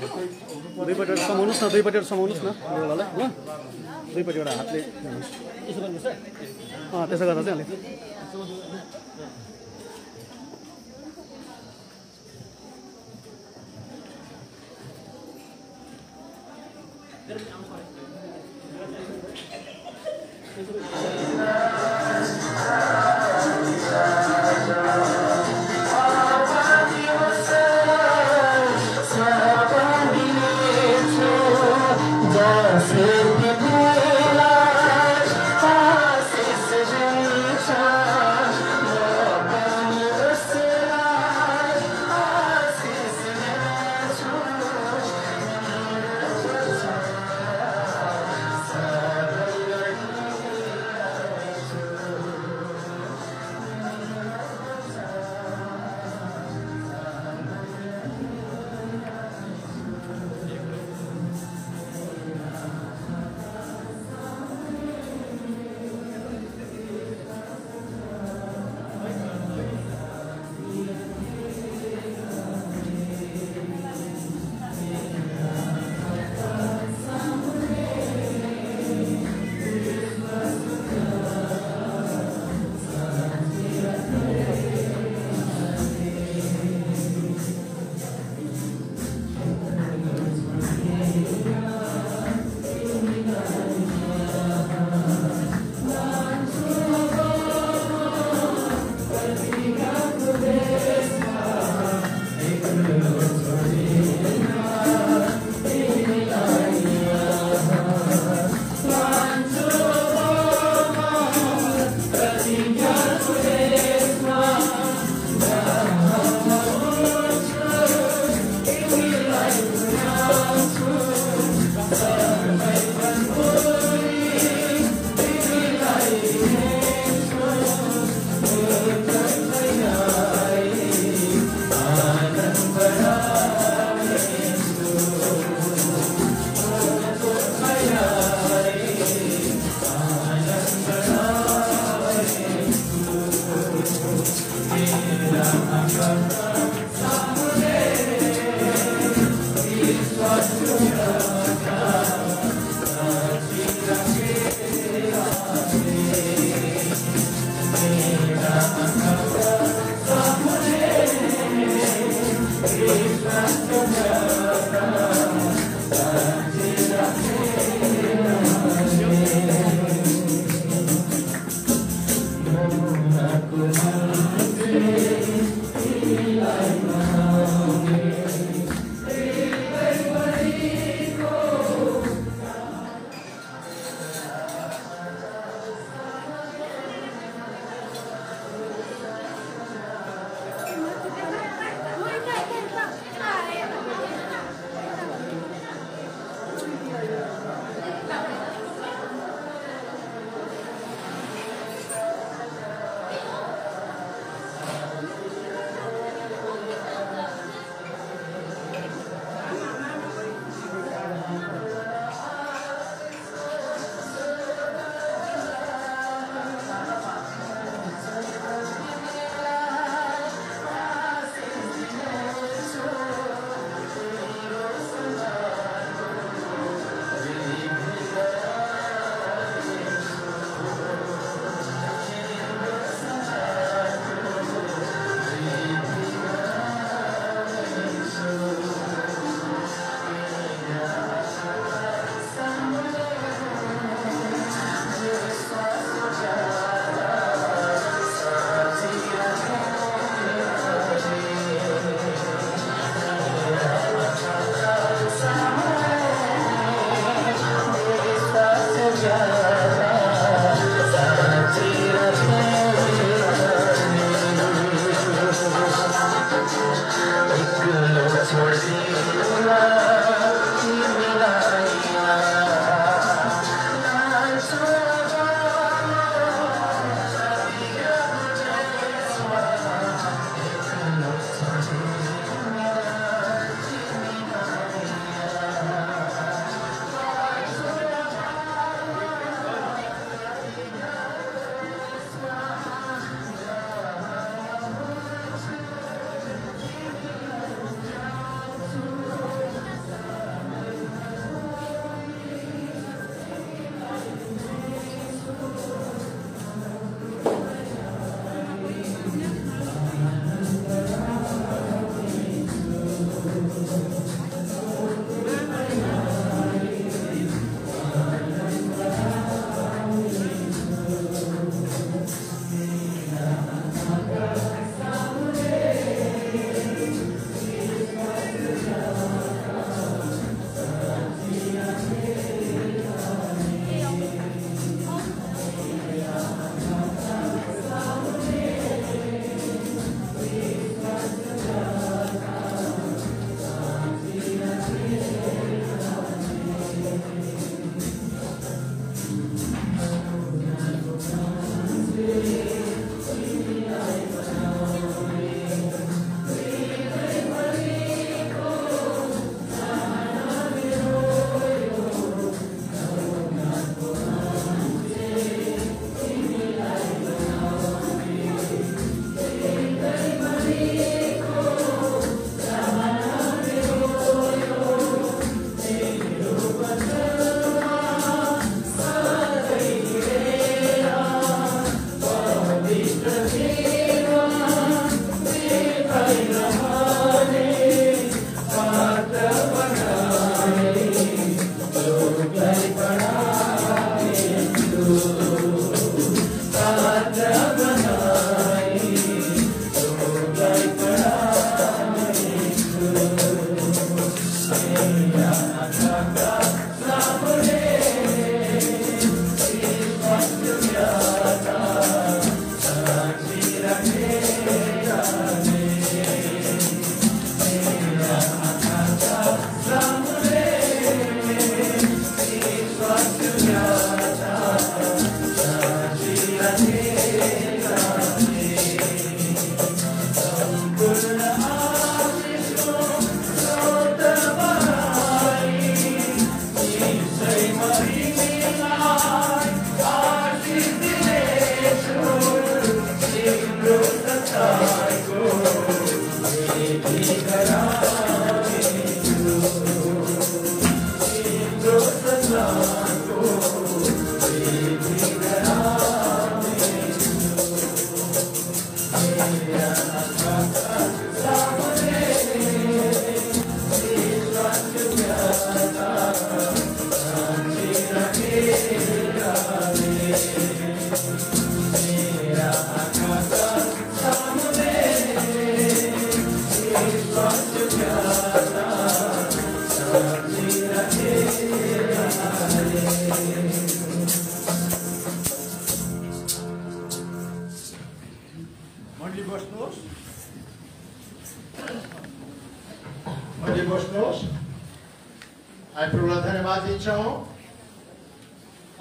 दुईपट्टि समाउनुहोस् न, दुईपट्टि समाउनुहोस् न देउलालाई ल। दुईपट्टिबाट हातले त्यसो गर्दा चाहिँ अलिक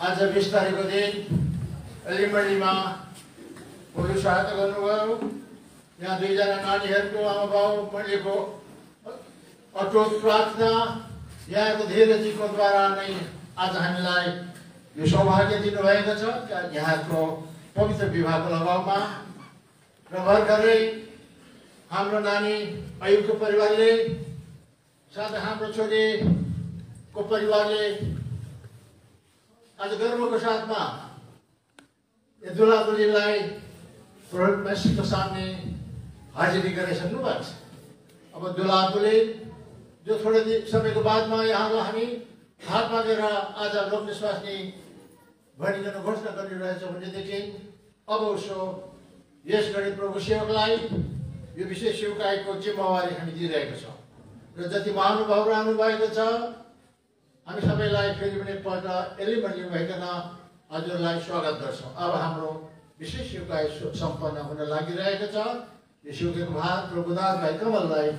आज 20 तारिकको दिन एलिमडीमा पुलिस सहायता गर्नुभयो। यहाँ दुईजना नानीहरूको आमा बाउ मण्डलीको अटुट प्रार्थना यहाँको धीरजीको द्वारा नै आज हामीलाई यो सौभाग्य दिनुभएको छ यहाँको पवित्र विवाहको लगाउमा र भर्खरै हाम्रो नानी अयुबको परिवारले साथै हाम्रो छोरीको परिवारले आज गर्वको साथमा यो दुल्हा दुल्हीलाई पुरोहित मसीहको सामने हाजिरी गरिसक्नु भएको छ। अब दुल्हा दुल्ही जो थोरै समयको बादमा यहाँलाई हामी हात मागेर आज लोक निश्वासनी भनिकन घोषणा गरिरहेछौँ भनेदेखि अब उसो यस गरी प्रभु सेवकलाई यो विशेष सेवकाईको जिम्मेवारी हामी दिइरहेको छौँ र जति महानुभावहरू आउनुभएको छ हामी सबैलाई फेरि पनि पल्ट एलिमडी भइकन हजुरलाई स्वागत गर्छौँ। अब हाम्रो विशेष सेवकाई सम्पन्न हुन लागिरहेको छ। यो सेवकाईको भाग प्रभुदास भाइ कमललाई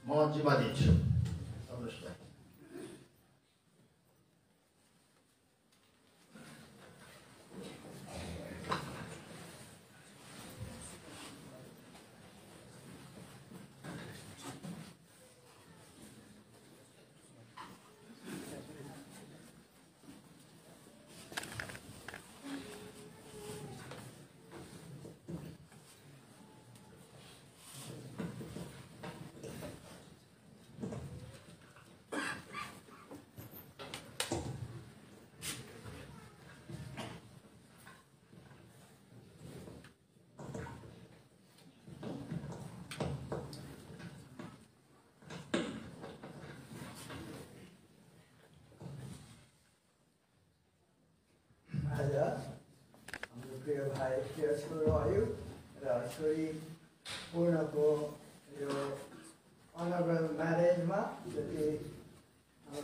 म जिम्मा दिन्छु। हाम्रो प्रिय भाइ प्रिय छोरो आयो र छोरी पूर्णको यो अनरेबल म्यारेजमा जति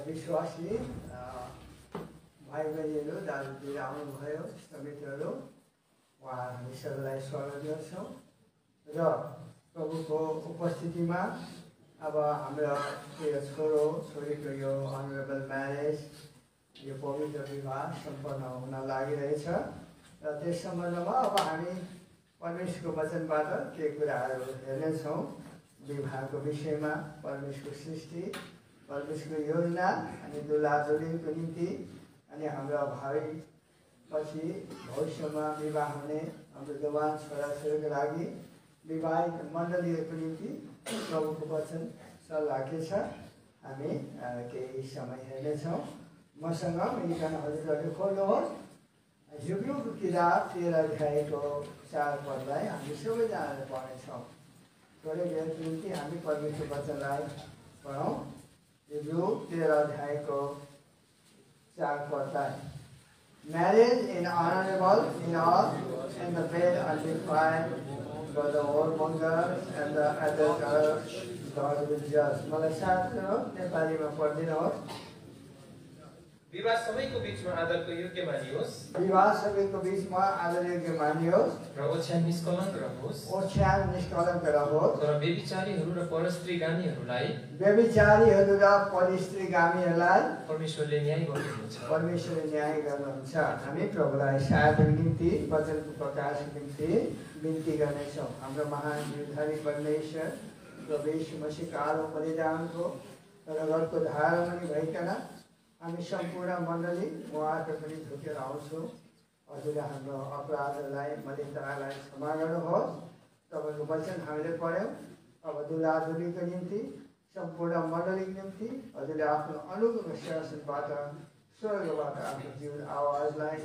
विश्वासी भाइ बहिनीहरू दाजुतिर आउनुभयो समितिहरू उहाँ हामी सबैलाई स्वागत गर्छौँ र प्रभुको उपस्थितिमा अब हाम्रो प्रिय छोरो छोरीको यो अनरेबल म्यारेज यो पवित्र विवाह सम्पन्न हुन लागिरहेछ र त्यस सम्बन्धमा अब हामी परमेश्वरको वचनबाट केही कुराहरू हेर्नेछौँ। विवाहको विषयमा परमेश्वरको सृष्टि, परमेश्वरको योजना अनि दुल्हा दुल्हीको निम्ति अनि हाम्रो भावी पछि भविष्यमा विवाह हुने हाम्रो जवान छोराछोरीको लागि विवाहित मण्डलीहरूको निम्ति प्रभुको वचन सल्लाह के छ हामी केही समय हेर्नेछौँ। मसँग मिलिकन हजुरहरूले खोल्नुहोस् हिब्रूको किताब 13 अध्यायको 4 पदलाई हामी सबैजनाले पढ्नेछौँ। थोरै बेरको निम्ति हामी परमेश्वर वचनलाई पढौँ। हिब्रू 13 अध्यायको 4 पदलाई Marriage in honorable in all and the bed undefiled for the whoremongers and the adulterers God will judge। मलाई साथ नेपालीमा पढिदिनुहोस्। विवाह सबैको बीचमा आदरको योग्य मानियोस्। विवाह सबैको बीचमा आदर योग्य मानियोस् र ओछ्यान निष्कलङ्क रहोस्। ओछ्यान निष्कलङ्क रहोस्। तर व्यभिचारीहरू र परस्त्रीगामीहरूलाई परमेश्वरले न्याय गर्नुहुन्छ। परमेश्वरले न्याय गर्नुहुन्छ। हामी प्रभुलाई सहायताको निम्ति वचनको प्रकाशको निम्ति बिन्ती गर्नेछौँ। हाम्रो महान जीवधारी परमेश्वर प्रभु यीशु मसीहको आलो बलिदानको रगतको धारमा भइकन हामी सम्पूर्ण मण्डली उहाँको पनि झुकेर आउँछौँ। हजुरले हाम्रो अपराधलाई मलिनतालाई क्षमा गर्नुहोस्। तपाईँको वचन हामीले पढ्यौँ। अब दुल्हा दुल्हीको निम्ति सम्पूर्ण मण्डलीको निम्ति हजुरले आफ्नो अनुग्रह शासनबाट स्वर्गबाट आफ्नो जीवन आवाजलाई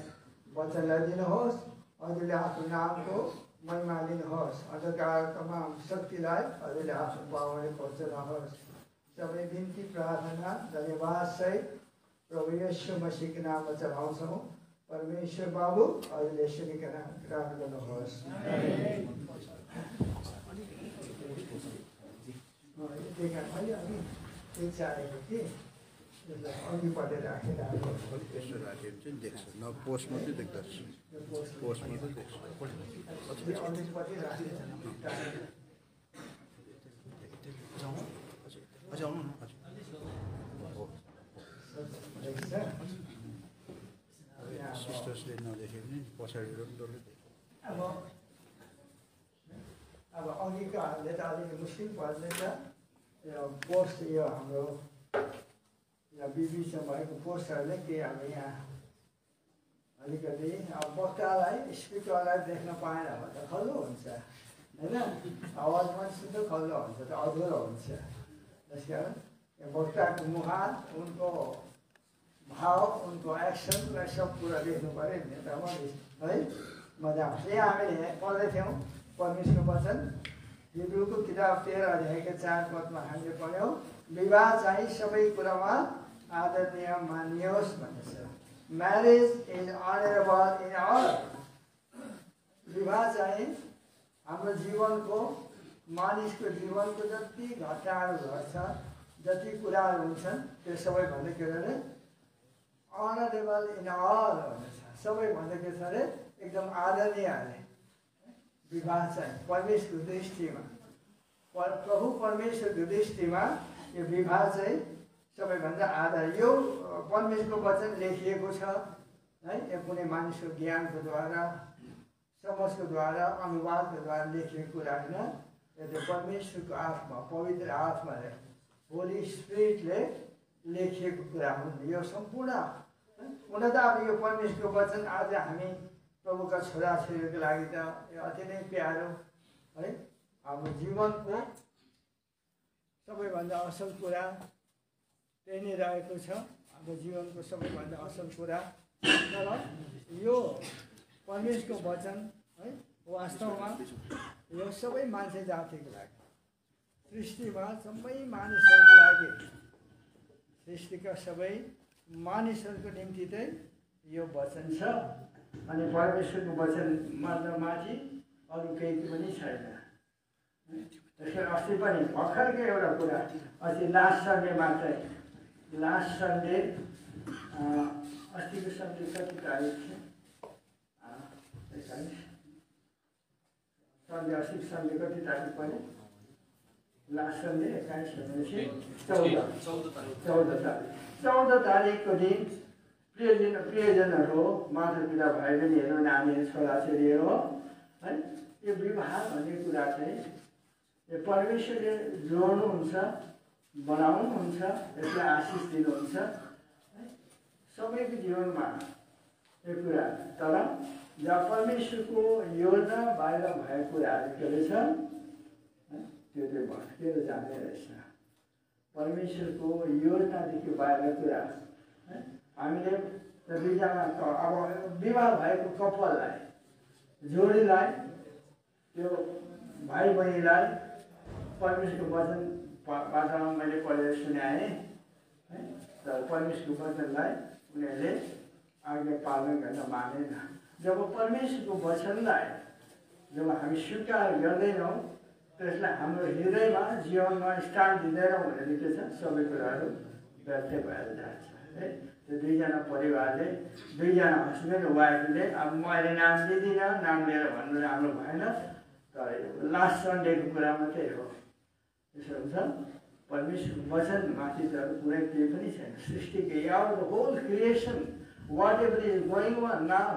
वचनलाई दिनुहोस्। हजुरले आफ्नो नामको महिमा लिनुहोस्। अन्धकार तमाम शक्तिलाई हजुरले आफ्नो पावरले पहुँचाउनुहोस्। सबै बिन्ती प्रार्थना धन्यवाद सहित प्रभु येशू मसीहको नाममा चढाउँछौँ। परमेश्वर बाबु हजुरले सुनिकन ग्रहण गर्नुहोस्। मैले अघि त्यो चाहेको थिएँ त्यसलाई अघि पढेर राखेर यसो राखेर चाहिँ देख्छ न पोस्ट मात्रै देख्दछ पोस्ट मात्रै देख्छ अघिपट्टि राखेर अझै आउनु न सिस्टर्सले नदेखेको नि पछाडि डल्लै अब अघिको हामीले त अलिकति मुस्किल पर्दैछ। यो पोस्ट यो हाम्रो यहाँ बिबीसँग भएको पोस्टहरूले केही अब यहाँ अलिकति अब वक्तालाई स्पिकरलाई देख्न पाएन भने त खल्लो हुन्छ होइन। आवाज पनि सुन्दा खल्लो हुन्छ त अधुरो हुन्छ। त्यस कारण वक्ताको मुहार उनको भाव उनको एक्सनलाई सब कुरा देख्नु पऱ्यो नि त है मजा आउँछ। यहाँ हामीले पढ्दै थियौँ परमेश्वरको वचन हिब्रूको किताब 13 अध्यायको 4 पदमा हामीले पढ्यौँ विवाह चाहिँ सबै कुरामा आदरणीय मानियोस् भन्ने छ। Marriage is honourable in all. विवाह चाहिँ हाम्रो जीवनको मानिसको जीवनको जति घटनाहरू घट्छ जति कुराहरू हुन्छन् त्यो सबैभन्दा के अरे अनरेबल इन अल भन्ने छ। सबैभन्दा के छ अरे एकदम आदरणीय अरे विवाह चाहिँ परमेश्वरको दृष्टिमा प्रभु परमेश्वरको दृष्टिमा यो विवाह चाहिँ सबैभन्दा आधार। यो परमेश्वरको वचन लेखिएको छ है। यो कुनै मानिसको ज्ञानको द्वारा समझको द्वारा अनुवादको द्वारा लेखिएको कुरा होइन। यो चाहिँ परमेश्वरको आत्मा पवित्र आत्माले होली स्पिरिटले लेखिएको कुरा हुन्। यो सम्पूर्ण हुन त अब यो परमेश्वरको वचन आज हामी प्रभुका छोराछोरीहरूको लागि त यो अति नै प्यारो है। हाम्रो जीवनको सबैभन्दा असल कुरा त्यही नै रहेको छ। हाम्रो जीवनको सबैभन्दा असल कुरा तर यो परमेश्वरको वचन है वास्तवमा यो सबै मान्छे जातिको लागि सृष्टिमा सबै मानिसहरूको लागि सृष्टिका सबै मानिसहरूको निम्ति चाहिँ यो वचन छ। अनि परमेश्वरको वचन माथि अरू केही पनि छैन। त्यसैले अस्ति पनि भर्खरकै एउटा कुरा अस्ति लास्ट सन्डे मात्रै लास्ट सन्डे अस्तिको सन्डे कति तारिक थियो 21 सन्डे अस्तिको सन्डे कति तारिक पनि लास्ट सन्डे 21 भनेपछि 14 तारिकको दिन प्रियजनहरू मातापिता भाइ बहिनीहरू नानीहरू छोराछोरीहरू है यो विवाह भन्ने कुरा चाहिँ यो परमेश्वरले जोड्नुहुन्छ बनाउनुहुन्छ यसलाई आशिष दिनुहुन्छ सबैको जीवनमा यो कुरा। तर जब परमेश्वरको योजना बाहिर भएको कुराहरू के रहेछ त्यो चाहिँ भट्केर जाने रहेछ। परमेश्वरको योजनादेखि बाहिर कुरा हामीले दुईजना अब विवाह भएको कपाललाई जोडीलाई त्यो भाइ बहिनीलाई परमेश्वरको वचनबाट मैले पढेर सुनाएँ है। तर परमेश्वरको वचनलाई उनीहरूले आज्ञा पालन गर्न मानेन। जब परमेश्वरको वचनलाई जब हामी स्वीकार गर्दैनौँ त्यसलाई हाम्रो हृदयमा जीवनमा स्थान दिँदैनौँ भने के छ सबै कुराहरू व्यर्थै भएर जान्छ है। त्यो दुईजना परिवारले दुईजना हस्बेन्ड वाइफले अब मैले नाम दिँदिनँ नाम लिएर भन्नु राम्रो भएन। तर लास्ट सन्डेको कुरा मात्रै हो। त्यसो हुन्छ परमेश्वरको वचनमाथि त कुनै केही पनि छैन। सृष्टिको our the whole creation whatever is going on now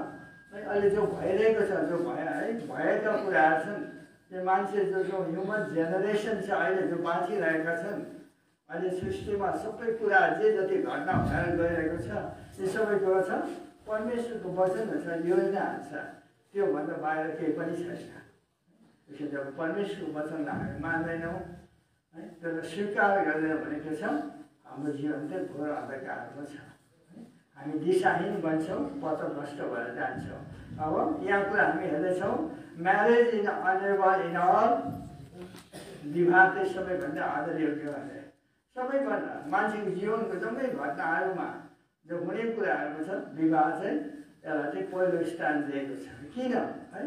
अहिले जो भइरहेको छ जो भएका कुराहरू छन् त्यो मान्छे जो ह्युमन जेनेरेसन छ अहिले जो बाँचिरहेका छन् अहिले सृष्टिमा सबै कुराहरू जे जति घटना भएर गइरहेको छ त्यो सबै कुरा छ परमेश्वरको वचनहरू छ योजनाहरू छ। त्योभन्दा बाहिर केही पनि छैन। त्यसैले जब परमेश्वरको वचनलाई हामी मान्दैनौँ है त्यसलाई स्वीकार गर्दैनौँ भने के छ हाम्रो जीवन चाहिँ घोर अन्धकारमा छ। हामी दिशाहीन बन्छौँ, पथभ्रष्ट भएर जान्छौँ। अब यहाँ कुरा हामी हेर्दैछौँ, marriage in honourable in all, विवाह चाहिँ सबैभन्दा आदर योग्य भने सबैभन्दा मान्छेको जीवनको जम्मै घटनाहरूमा जो हुने कुराहरूको छ, विवाह चाहिँ यसलाई चाहिँ पहिलो स्थान दिएको छ। किन है?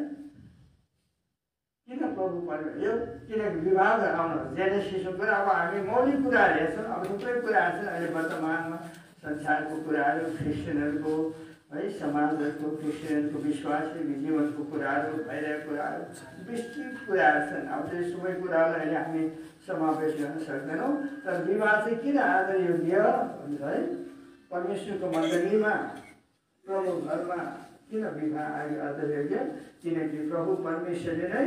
किन प्रभु परमेश्वर यो? किनकि विवाह गराउनु जेनेसिसको कुरा। अब हामी मौलिक कुराहरू हेर्छौँ, अब थुप्रै कुराहरू छन् अहिले वर्तमानमा, संसारको कुराहरू, क्रिस्चियनहरूको है, समाजहरूको, क्रिस्चियनहरूको विश्वासी जीवनको कुराहरू, भइरहेको कुराहरू, विस्तृत कुराहरू छन्। अब त्यो सबै कुराहरूलाई अहिले हामी समावेश गर्न सक्दैनौँ। तर विवाह चाहिँ किन आदर योग्य भन्छ है? परमेश्वरको मण्डलीमा, प्रभु घरमा किन विवाह आदर योग्य? किनकि प्रभु परमेश्वरले नै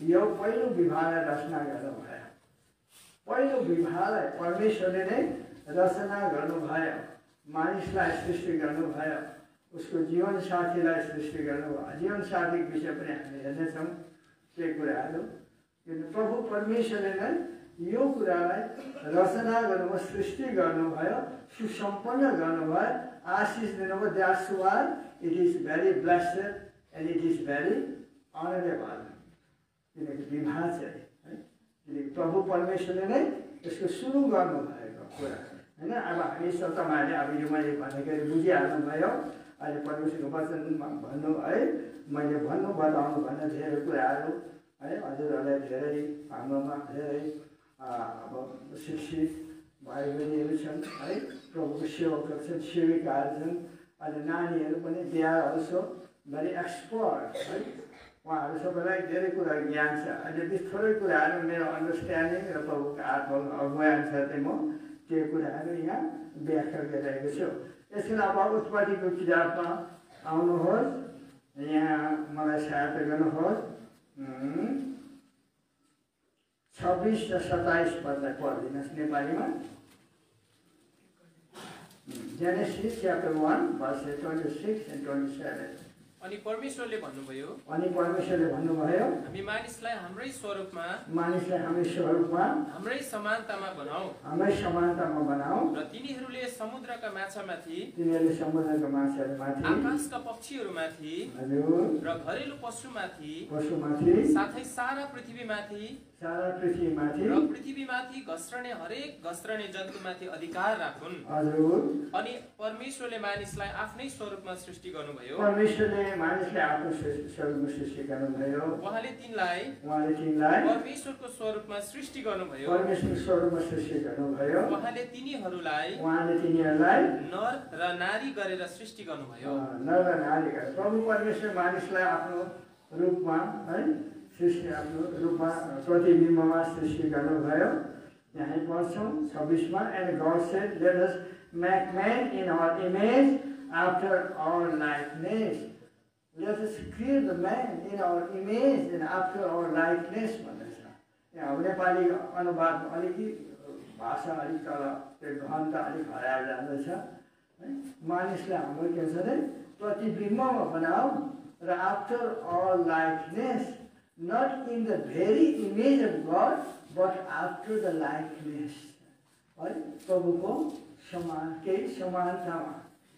यो पहिलो विवाहलाई रचना गर्नुभयो। पहिलो विवाहलाई परमेश्वरले नै रचना गर्नुभयो। मानिसलाई सृष्टि गर्नुभयो, उसको जीवन साथीलाई सृष्टि गर्नुभयो। जीवन साथीको विषय पनि हामी हेर्नेछौँ त्यो कुराहरू। किनकि प्रभु परमेश्वरले नै यो कुरालाई रचना गर्नुभयो, सृष्टि गर्नुभयो, सुसम्पन्न गर्नुभयो, आशिष दिनुभयो। That's why it is very blessed and it is very honourable. किनकि विवाह चाहिँ है, किनकि प्रभु परमेश्वरले नै यसको सुरु गर्नुभएको कुरा होइन। अब हामी तपाईँहरूले अब यो मैले भनेको बुझिहाल्नुभयो। अहिले परमेश्वरको वचनमा भन्नु है, मैले बताउनु भन्ने धेरै कुराहरू है, हजुरहरूलाई धेरै हाम्रोमा धेरै अब शिक्षित भाइ बहिनीहरू छन् है, प्रभुको सेवकहरू छन्, सेविकाहरू छन्। अहिले नानीहरू पनि they are also very expert है, उहाँहरू सबैलाई धेरै कुरा ज्ञान छ। अहिले थोरै कुराहरू मेरो अन्डरस्ट्यान्डिङ र प्रभुको आत्माको अगुवाई अनुसार चाहिँ म त्यो कुराहरू यहाँ व्याख्या गरिरहेको छु। यसको अब उत्पत्तिको किताबमा आउनुहोस्, यहाँ मलाई सहायता गर्नुहोस्। 26 र 27 पदलाई पढिदिनुहोस् नेपालीमा। Genesis chapter 1 verses 26 and 27। अनि परमेश्वरले भन्नुभयो, हामी मानिसलाई हाम्रै स्वरूपमा, हाम्रै समानतामा बनाऊ र तिनीहरूले समुद्रका माछामाथि, आकाशका पक्षीहरूमाथि र घरेलु पशुमाथि, साथै सारा पृथ्वीमाथि र पृथ्वीमाथि घस्रने हरेक घस्रने जन्तुमाथि अधिकार राखुन्। अनि परमेश्वरले मानिसलाई आफ्नै स्वरूपमा सृष्टि गर्नुभयो। मानिसले आफ्नो स्वरूपमा सृष्टि गर्नुभयो। उहाँले तिनलाई परमेश्वरको स्वरूपमा सृष्टि गर्नुभयो। उहाँले तिनीहरूलाई नर र नारी गरेर सृष्टि गर्नुभयो। नर र नारी गरेर प्रभु परमेश्वर मानिसलाई आफ्नो रूपमा है, सृष्टि आफ्नो रूपमा प्रतिबिम्बमा सृष्टि गर्नुभयो। यहाँ पढ्छौँ 26 मा, and God said let us make man in our image after our likeness. Let us create the man in our image and after our likeness भन्दैछ। यहाँ नेपाली अनुवादमा अलिकति भाषा अलिक तल त्यो घनता अलिक हराएर जाँदैछ है। मानिसलाई हाम्रो के छ भने प्रतिबिम्बमा बनाऊ र after our likeness, not in the very image of God but after the likeness है, प्रभुको समानतामा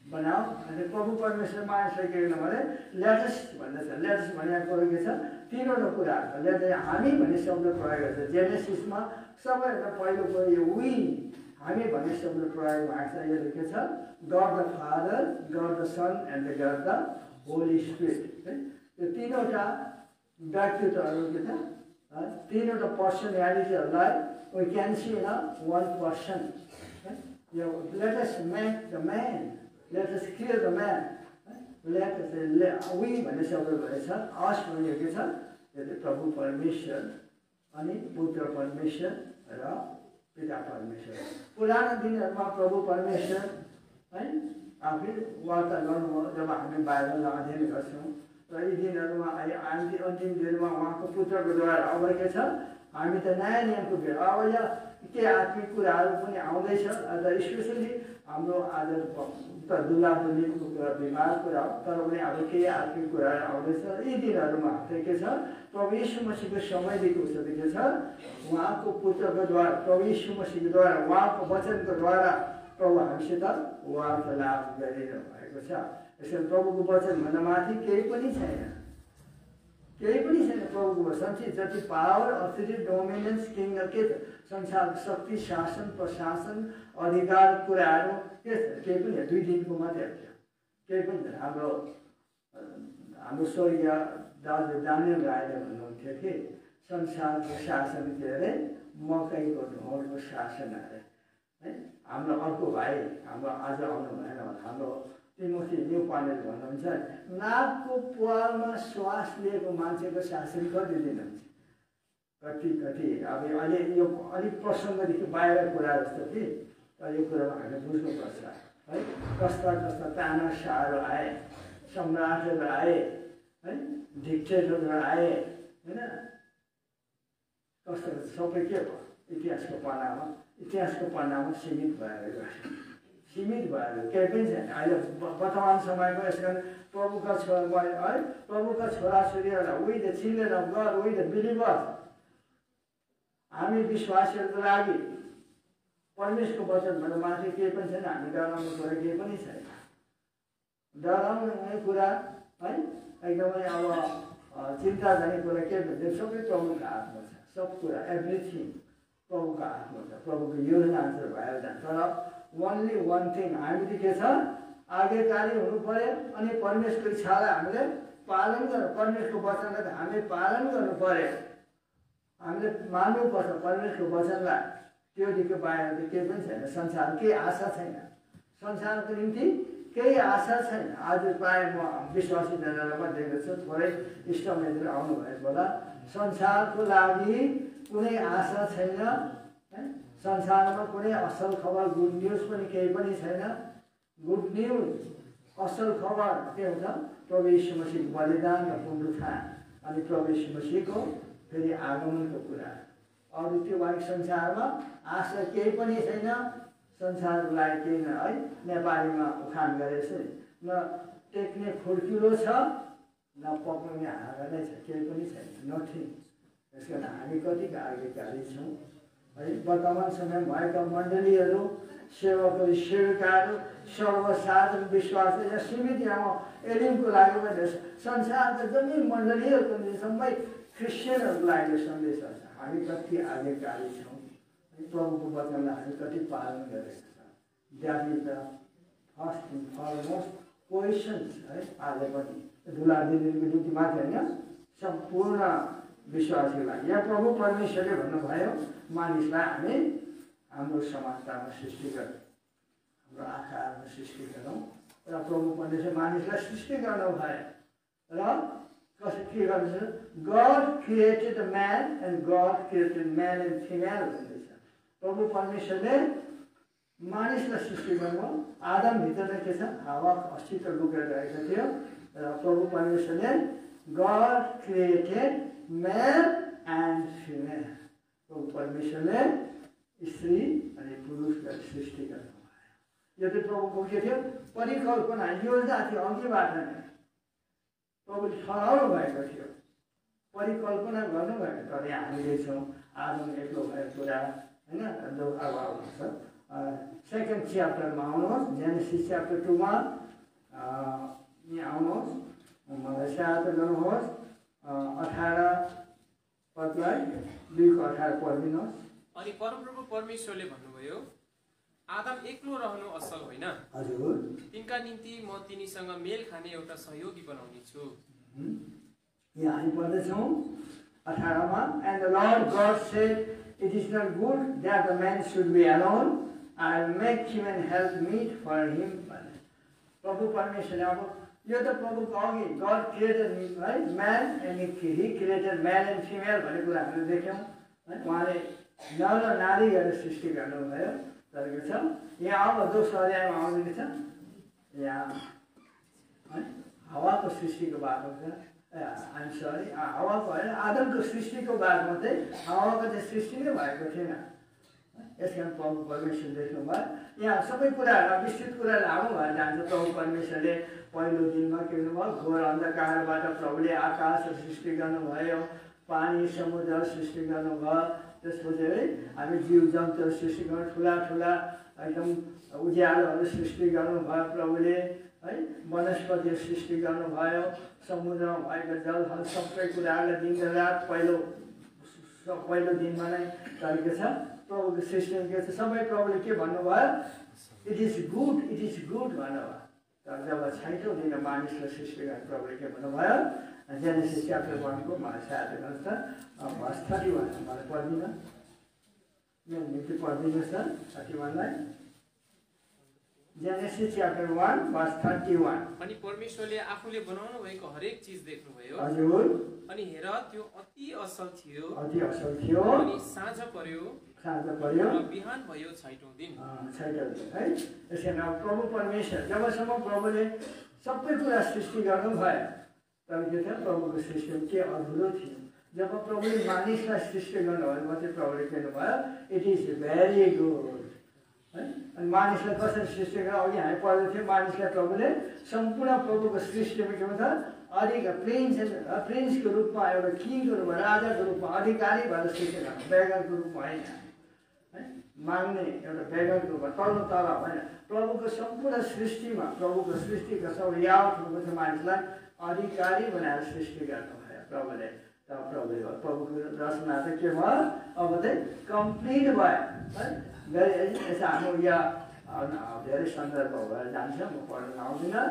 बनाऊ। अनि प्रभु परमेश्वर मानिसलाई के गर्नु भने लेटस भन्दैछ। लेटस भनेको के छ? तीनवटा कुराहरू। लेट हामी भन्ने शब्द प्रयोग गर्छ जेनेसिसमा। सबैभन्दा पहिलो कुरो यो वी, हामी भन्ने शब्द प्रयोग भएको छ। यो के छ? God the Father, God the Son and God the Holy Spirit है। यो तीनवटा व्यक्तित्वहरू के छ? तीनवटा पर्सनालिटीहरूलाई we can see in one person है। यो let us make the man, let us create the man, let us we भन्ने शब्द भएछ। अस भनेको के छ? प्रभु परमेश्वर अनि पुत्र परमेश्वर र पिता परमेश्वर। पुरानो दिनहरूमा प्रभु परमेश्वर है आफै वार्ता गर्नुभयो। जब हामी बाइबललाई अध्ययन गर्छौँ र यी दिनहरूमा अन्तिम दिनमा उहाँको पुत्रको द्वारा अब के छ? हामी त नयाँ नियमको बेला अब यहाँ के आत्मिक कुराहरू पनि आउँदैछ। अन्त स्पेसली हाम्रो आज दुलादुलीको कुरा, विवाह कुरा हो, तर पनि अब केही आत्मिक कुराहरू आउँदैछ। यी दिनहरूमा चाहिँ के छ? प्रभु यीशु मसीहको समयदेखि उसले के छ? उहाँको पुत्रको द्वारा, प्रभु यीशु मसीहको द्वारा, उहाँको वचनको द्वारा प्रभु हामीसित वार्तालाप गरिरहनु भएको छ। यसरी प्रभुको वचनभन्दा माथि केही पनि छैन, केही पनि छैन। प्रभुको वचन चाहिँ जति पावर, अथोरिटी, डोमिनेन्स, किङ्डम के छ, संसारको शक्ति, शासन, प्रशासन, अधिकार कुराहरू के छ, केही पनि 2 दिनको मात्रै थियो, केही पनि छैन। हाम्रो स्वर्गीय दाजु दानियल राईले भन्नुहुन्थ्यो कि संसारको शासन के अरे मकैको ढोँडको शासन अरे है। हाम्रो अर्को भाइ हाम्रो आज आउनु भएन, हाम्रो तिमोथी न्यू पाण्डेले भन्नुहुन्छ नाकको पुवालमा श्वास लिएको मान्छेको शासन कति दिन हुन्छ, कति कति। अब अहिले यो अलिक प्रसङ्गदेखि बाहिर कुरा जस्तो कि यो कुरामा हामीले बुझ्नुपर्छ है। कस्ता कस्ता तानाशाहहरू आए, सम्राटहरू आए है, डिक्टेटरहरू आए होइन, कस्तो सबै के भयो इतिहासको पन्नामा सीमित भएर गयो, सीमित भएर केही पनि छैन। अहिले वर्तमान समयमा यस कारण प्रभुका छोरा है, प्रभुका छोराछोरीहरूलाई we the children of God, we the believers, हामी विश्वासीहरूको लागि परमेश्वरको वचनभन्दा माथि केही पनि छैन। हामी डराउनु कुरा केही पनि छैन, डराउने कुरा है एकदमै अब चिन्ता गर्ने कुरा के भन्छ, सबै प्रभुको हातमा छ, सब कुरा एभ्रिथिङ प्रभुको हातमा छ, प्रभुको योजना अनुसार भएर जान्छ। तर ओन्ली वान थिङ हामीले के छ, आज्ञाकारी हुनु पर्यो अनि परमेश्वरको इच्छालाई हामीले पालन गर्नु, परमेश्वरको वचनलाई हामीले पालन गर्नु पर्यो, हामीले मान्नुपर्छ परमेश्वरको वचनलाई। त्योदेखि बाहिर त केही पनि छैन, संसारमा केही आशा छैन, संसारको निम्ति केही आशा छैन। आज प्रायः म विश्वासी जनतामा देख्दछु थोरै इष्टमित्र आउनुभएको होला, संसारको लागि कुनै आशा छैन है, संसारमा कुनै असल खबर गुड न्युज पनि केही पनि छैन। गुड न्युज असल खबर के हुन्छ, प्रभु यीशु मसीहको बलिदान र पुनरुत्थान अनि प्रभु यीशु मसीहको फेरि आगमनको कुरा। अरू त्यो बाहेक संसारमा आशा केही पनि छैन, संसारको लागि केही न है। नेपालीमा उखान गरेछ न टेक्ने खुड्किलो छ न पकाउने हाँगा नै छ, केही पनि छैन, नथिङ। त्यस कारण हामी कतिको आज्ञाकारी छौँ है। वर्तमान समयमा भएका मण्डलीहरू, सेवकहरू, सेविकाहरू सर्वसाधारण विश्वास यहाँ सीमित यहाँ एलिमको लागि पनि संसारका जम्मै मण्डलीहरूको निम्ति सबै क्रिस्चियनहरूको लागि सन्देश छ। हामी कति आज्ञाकारी छौँ, प्रभुको वचनलाई हामी कति पालन गरेका छौँ, that is the first and foremost questions है। आज पनि धुला दिनको निम्ति मात्रै होइन, सम्पूर्ण विश्वासीलाई यहाँ प्रभु परमेश्वरले भन्नुभयो मानिसलाई हामी हाम्रो समानतामा सृष्टि गरौँ, हाम्रो आकारमा सृष्टि गरौँ। र प्रभु परमेश्वर मानिसलाई सृष्टि गर्नुभयो र कसरी के गर्दैछ, God created man and God created man and female भन्दैछ। प्रभु परमेश्वरले मानिसलाई सृष्टि गर्नुभयो, आदमभित्र के छ, हावा अस्तित्व लुकेर रहेको थियो र प्रभु परमेश्वरले God created male and female, प्रभु परमेश्वरले स्त्री अनि पुरुषलाई सृष्टि गर्नुभयो। यो चाहिँ प्रभुको के थियो, परिकल्पना योजना थियो, अघिबाट नै प्रभुले ठहराउनु भएको थियो, परिकल्पना गर्नुभएको। तर हामीले छौँ आदम एक्लो भएको कुरा होइन। अब आउनुहोस् सेकेन्ड च्याप्टरमा आउनुहोस्, जेनेसिस च्याप्टर 2 मा यहाँ आउनुहोस्, मलाई सहायता गर्नुहोस्। 18 पदलाई 2:18 पढिदिनुहोस्। अनि परमप्रभु परमेश्वरले भन्नुभयो, आदम एक्लो रहनु असल होइन, हजुर, तिनका निम्ति म तिनीसँग मेल खाने एउटा सहयोगी बनाउने छु। यहाँ हामी पढ्दैछौँ 18 मा, and the Lord God said it is not good that the man should be alone, I will make him and help meet for him. प्रभु परमेश्वरले अब यो त प्रभुको अघि गड क्रिएटेड है man and he created man and female भन्ने कुरा हामीले देख्यौँ है। उहाँले नर र नारी गरेर सृष्टि गर्नुभयो। तर के छ यहाँ अब दोस्रो अध्यायमा आउँदै छ, यहाँ है हावाको सृष्टिको बारेमा छ। आइम सरी, हावाको होइन, आदमको सृष्टिको बारेमा चाहिँ हावाको चाहिँ सृष्टि नै भएको थिएन। यस कारण प्रभु परमेश्वर देख्नुभयो। यहाँ सबै कुराहरू विस्तृत कुरा लामो भएर जान्छ। प्रभु परमेश्वरले पहिलो दिनमा के गर्नुभयो, घोर अन्धकारबाट प्रभुले आकाश सृष्टि गर्नुभयो, पानी समुद्र सृष्टि गर्नुभयो। त्यसपछि है हामी जीव जन्तुहरू सृष्टि गर्नु, ठुला ठुला एकदम उज्यालोहरू सृष्टि गर्नुभयो प्रभुले है, वनस्पति सृष्टि गर्नुभयो, समुद्रमा भएको जलहरू सबै कुराहरूलाई दिन रात पहिलो दिनमा नै गरेको छ प्रभुको सृष्टि के छ। सबै प्रभुले के भन्नुभयो, इट इज गुड भन्नुभयो। तर जब 6औं दिन मानिसलाई सृष्टि गर्ने प्रभुले के भन्नुभयो, जेनेसिस च्याप्टर 1 को मलाई साथ गर्नुहोस् त, भर्स 31 मलाई पढ्दिनँ, मेरो निम्ति पढिदिनुहोस् त 31 लाई। Genesis chapter 1 verse 31। अनि परमेश्वरले आफूले बनाउनु भएको हरेक चिज देख्नुभयो। हजुर। अनि हेर त्यो अति असल थियो। अनि साँझ पर्यो र बिहान भयो 6औं दिन। 6औं दिन है। यसैले अब प्रभु परमेश्वर जबसम्म प्रभुले सबै कुरा सृष्टि गर्नुभयो, तब के थियो प्रभुको सृष्टि के अधुरो थियो। जब प्रभुले मानिसलाई सृष्टि गर्नुभयो मात्रै प्रभुले भन्नुभयो इट इज भेरी गुड है। अनि मानिसलाई कसरी सृष्टि गर्यो, अघि हामी पढ्दै थियौँ, मानिसलाई प्रभुले सम्पूर्ण प्रभुको सृष्टिमा के भन्छ, प्रिन्सको रूपमा, एउटा किङको रूपमा, राजाको रूपमा, अधिकारी भएर सृष्टि गर्नु, बेगरको रूपमा होइन है, माग्ने एउटा बेगरको रूपमा, तल्लो तल होइन। प्रभुको सम्पूर्ण सृष्टिमा, प्रभुको सृष्टिको सबै यावत मानिसलाई अधिकारी बनाएर सृष्टि गर्नुभयो प्रभुले। तब प्रभुको रचना चाहिँ के भयो, अब चाहिँ कम्प्लिट भयो है। यसो हाम्रो यहाँ धेरै सन्दर्भ भएर जान्छ, म पढ्न आउँदिनँ।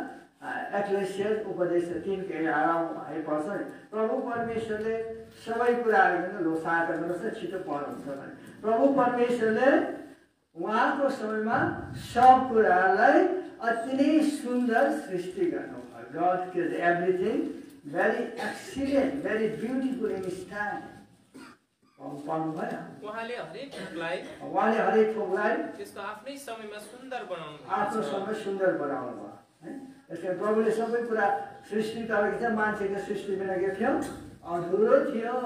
एक्लेसियस उपदेश 3 के 11 आइपर्छ नि, प्रभु परमेश्वरले सबै कुराहरू सहायता गर्नुहोस्, छिटो पढ्नुहुन्छ भने प्रभु परमेश्वरले उहाँको समयमा सब कुराहरूलाई अति नै सुन्दर सृष्टि गर्नुभयो। God created everything very excellent, very beautiful in his time. उहाँले हरेक थोकलाई त्यसको आफ्नै समयमा सुन्दर बनाउनु भयो। आफ्नो समय सुन्दर बनाउनु भयो है। यसले प्रभुले सबै कुरा सृष्टि गरेको छ, मान्छेको सृष्टि बिना के थियो, अधुरो थियो।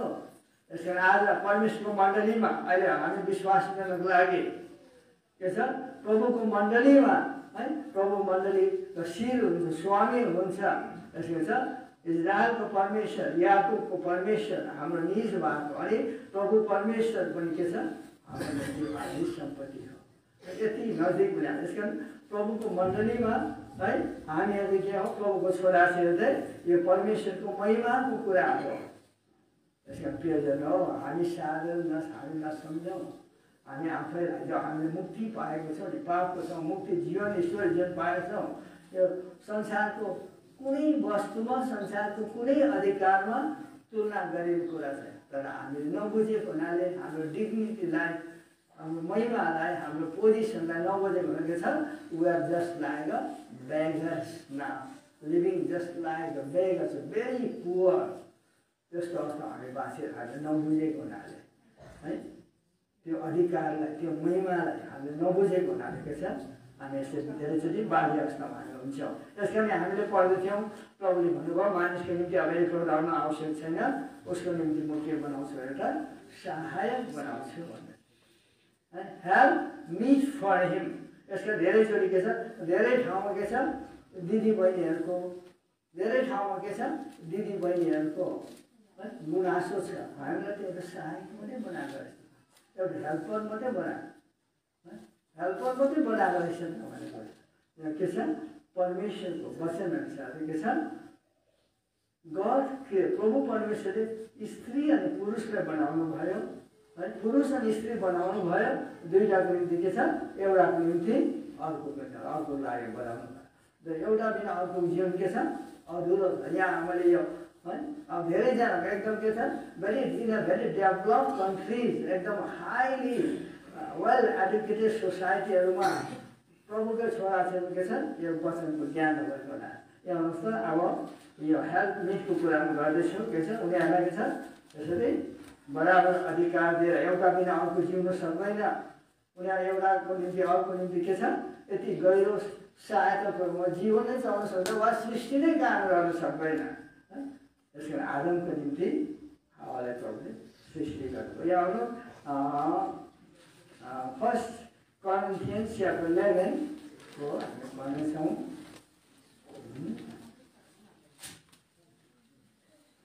यसले आज परमेश्वरको मण्डलीमा अहिले हामी विश्वास गर्नको लागि के छ, प्रभुको मण्डलीमा है, प्रभु मण्डलीको शिर हुन्छ, स्वामी हुन्छ। यसले छ इजरायलको परमेश्वर, याकुबको परमेश्वर हाम्रो निज भएको, अनि प्रभु परमेश्वर पनि के छ, हाम्रो निज सम्पत्ति हो। यति नजिक बनाएर यस कारण प्रभुको मण्डलीमा है हामीहरू के हो, प्रभुको छोराछोरी चाहिँ यो परमेश्वरको महिमाको कुरा हो। यस कारण प्रियजन हो, हामी साधारण हामी नसम्झौँ, हामी आफैलाई जो हामीले मुक्ति पाएको छौँ नि, पापको छौँ, मुक्ति जीवन ईश्वर जीवन पाएका छौँ, यो संसारको कुनै वस्तुमा, संसारको कुनै अधिकारमा तुलना गरिने कुरा छैन। तर हामीले नबुझेको हुनाले हाम्रो डिग्निटीलाई, हाम्रो महिमालाई, हाम्रो पोजिसनलाई नबुझेको हुनाले के छ, we are just like a beggars now, living just like a beggars, very poor. त्यस्तो अवस्था हामी बाँचेर हामीले नबुझेको हुनाले है, त्यो अधिकारलाई, त्यो महिमालाई हामीले नबुझेको हुनाले के छ, हामी यसरी धेरैचोटि बाली अवस्थामा हामी हुन्छौँ। त्यस कारण हामीले पढ्दैथ्यौँ, प्रभुले भन्नुभयो मानिसको निम्ति अब एकलो रहन आवश्यक छैन, उसको निम्ति म के बनाउँछु, एउटा सहायक बनाउँछु भन्ने, हेल्प मिट फर हिम। यसको धेरैचोटि के छ, धेरै ठाउँमा के छ, दिदीबहिनीहरूको धेरै ठाउँमा के छ, दिदीबहिनीहरूको गुनासो छ, हामीलाई त्यो एउटा सहायक मात्रै बनाएको रहेछ, एउटा हेल्पर मात्रै बनाएको, हेल्पर मात्रै बनाएको रहेछ भनेको यहाँ के छ, परमेश्वरको वचन अनुसार के छ, गड के प्रभु परमेश्वरले स्त्री अनि पुरुषलाई बनाउनु भयो है, पुरुष अनि स्त्री बनाउनु भयो, दुईटाको निम्ति के छ, एउटाको निम्ति अर्को लागि बनाउनु भयो। एउटा बिना अर्को जीवन के छ, अधुरो छ। यहाँ हामीले यो है अब धेरैजनाको एकदम के छ, भेरी डेभलप कन्ट्रिज, एकदम हाइली वेल एडुकेटेड सोसाइटीहरूमा प्रभुकै छोराछोरी के छ, यो वचनको ज्ञान भएको होला। यहाँ हेर्नुहोस् त, अब यो हेल्प मिटको कुरामा गर्दैछु के छ, उनीहरूलाई के छ, यसरी बराबर अधिकार दिएर एउटा बिना अर्को जिउन सक्दैन, उनीहरू एउटाको निम्ति अर्को निम्ति के छ, यति गहिरो सहायताको जीवन नै चलाउन सक्दैन, वा सृष्टि नै काम गर्न सक्दैन। त्यस कारण आदमको निम्ति हावालाई प्रभुले सृष्टि गर्नुभयो। यहाँ आउनु फर्स्ट करिन्थियन्स च्याप्टर 11 को हामी पढ्नेछौँ।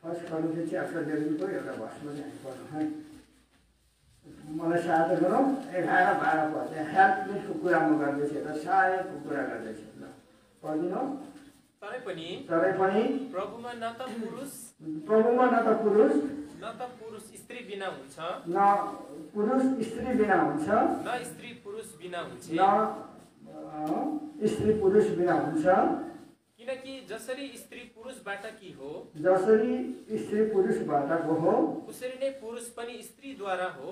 फर्स्ट करिन्थियन्स च्याप्टर 11 को एउटा भर्स पनि हामी पढ्छौँ है। मलाई सहायता गरौँ 11-12 पद हेल्पमेटको कुरा म गर्दैछु र सहायकको कुरा गर्दैछु ल पढ्दिनु तरै पनि प्रभुमा न त पुरुष न त पुरुष स्त्री बिना हुन्छ न पुरुष स्त्री बिना हुन्छ न स्त्री पुरुष बिना हुन्छ स्त्री पुरुष बिना हुन्छ किनकि जसरी स्त्री पुरुषबाट की हो उसरी नै पुरुष पनि स्त्रीद्वारा हो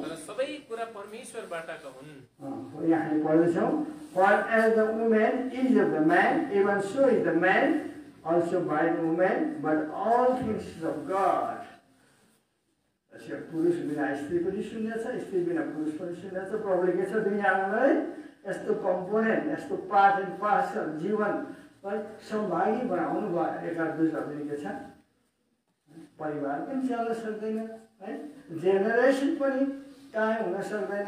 तर सबै कुरा परमेश्वरबाट हुन् यहाँ पढ्दैछौँ For as the woman is of the man, even so is the man also by the woman, but all things of God. पुरुष बिना स्त्री पनि शून्य छ स्त्री बिना पुरुष पनि शून्य छ प्रभुले के छ दुईजनालाई यस्तो कम्पोनेन्ट यस्तो पार्ट एन्ड पार्सल जीवनलाई सहभागी बनाउनु भयो एकाध दुईजनाले के छ परिवार पनि चल्न सक्दैन है जेनेरेसन पनि कायम हुन सक्दैन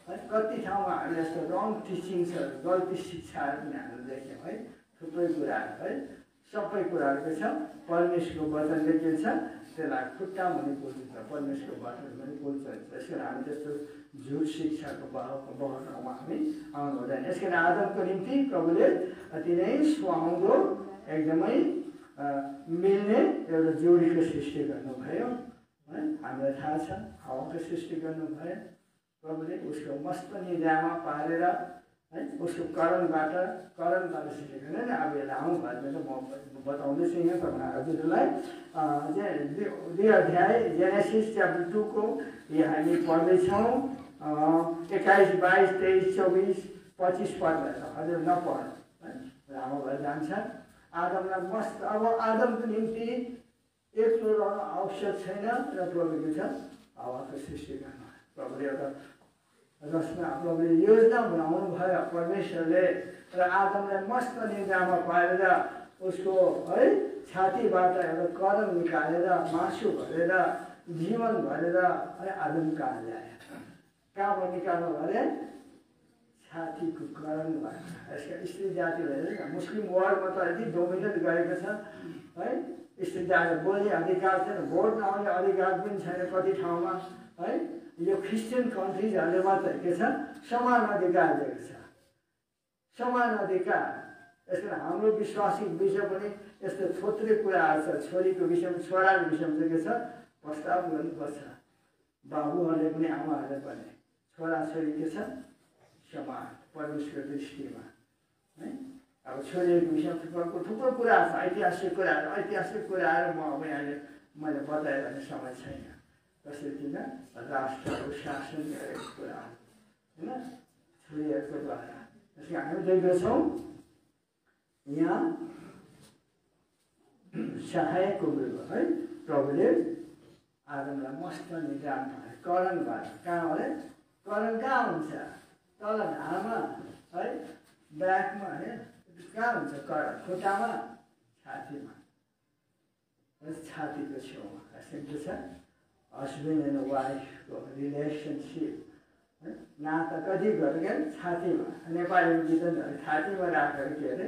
है कति ठाउँमा हामीले यस्तो रङ टिचिङ्सहरू गल्ती शिक्षाहरू पनि हामीले देख्यौँ है थुप्रै कुराहरू है सबै कुराहरू के छ परमेश्वरको वचनले के छ त्यसलाई खुट्टा पनि पोल्छ परमेश्वरको वचन पनि पोल्छ यसको हामी त्यस्तो झुट शिक्षाको बहकामा हामी आउनु हुँदैन यसको आदमको निम्ति प्रभुले अति नै सुहाउँदो एकदमै मिल्ने एउटा जोडीको सृष्टि गर्नुभयो है हामीलाई थाहा छ हावाको सृष्टि गर्नुभयो प्रभुले उसको मस्त निद्रामा पारेर है उसको करणबाट सृष्टि गर्ने नि अब यसलाई आउँ भन्ने त म बताउँदैछु यहाँ तपाईँ हजुरलाई 2 अध्याय जेनेसिस च्याप्टर 2 को यहाँ हामी पढ्दैछौँ 21, 22, 23, 24, 25 पढ्दैछ हजुर नपढ है लामो भएर जान्छ आदमलाई मस्त अब आदमको निम्ति एक्लो रहन आवश्यक छैन र प्रभुले छ हावाको सृष्टि गर्न प्रभुले एउटा रचना प्रभुले योजना बनाउनु भयो परमेश्वरले र आदमलाई मस्त निद्रामा पारेर उसको है छातीबाट एउटा करण निकालेर मासु भरेर जीवन भरेर है आदम कहाँ ल्याए कहाँबाट निकाल्नु भने छातीको करणबाट यसका स्त्री जातिलाई मुस्लिम वर्ल्डमा त यति डोमिनेट गरेको छ है स्त्री जाति बोल्ने अधिकार छैन भोट नआउने अधिकार पनि छैन कति ठाउँमा है यो क्रिस्चियन कन्ट्रिजहरूले मात्र के छ समान अधिकार दिएको छ समान अधिकार यसमा हाम्रो विश्वासी विषय पनि यस्तो थोत्रै कुराहरू छ छोरीको विषयमा छोराको विषयमा चाहिँ के छ प्रस्ताव गर्नुपर्छ बाबुहरूले पनि आमाहरूले पनि छोराछोरी के छ समान परमेश्वरको दृष्टिमा है अब छोरीहरूको विषयमा थुप्रो कुरा छ ऐतिहासिक कुराहरू म अब यहाँले मैले बताइरहने समय छैन कसरी किन राष्ट्रको शासन गरेको कुरा होइन छोरीहरूको द्वारा त्यसको हामी देख्दछौँ यहाँ सहायकको रूपमा है प्रभुले आदमलाई मस्त निदान पाए करणबाट कहाँ अरे करण कहाँ हुन्छ तल ढाडमा है ब्याकमा होइन कहाँ हुन्छ करण खुट्टामा छातीमा छातीको छेउमा यस्तो छ हस्बेन्ड एन्ड वाइफको रिलेसनसिप है नाता कति गरेको छातीमा नेपाली गीतहरू छातीमा राखेर के अरे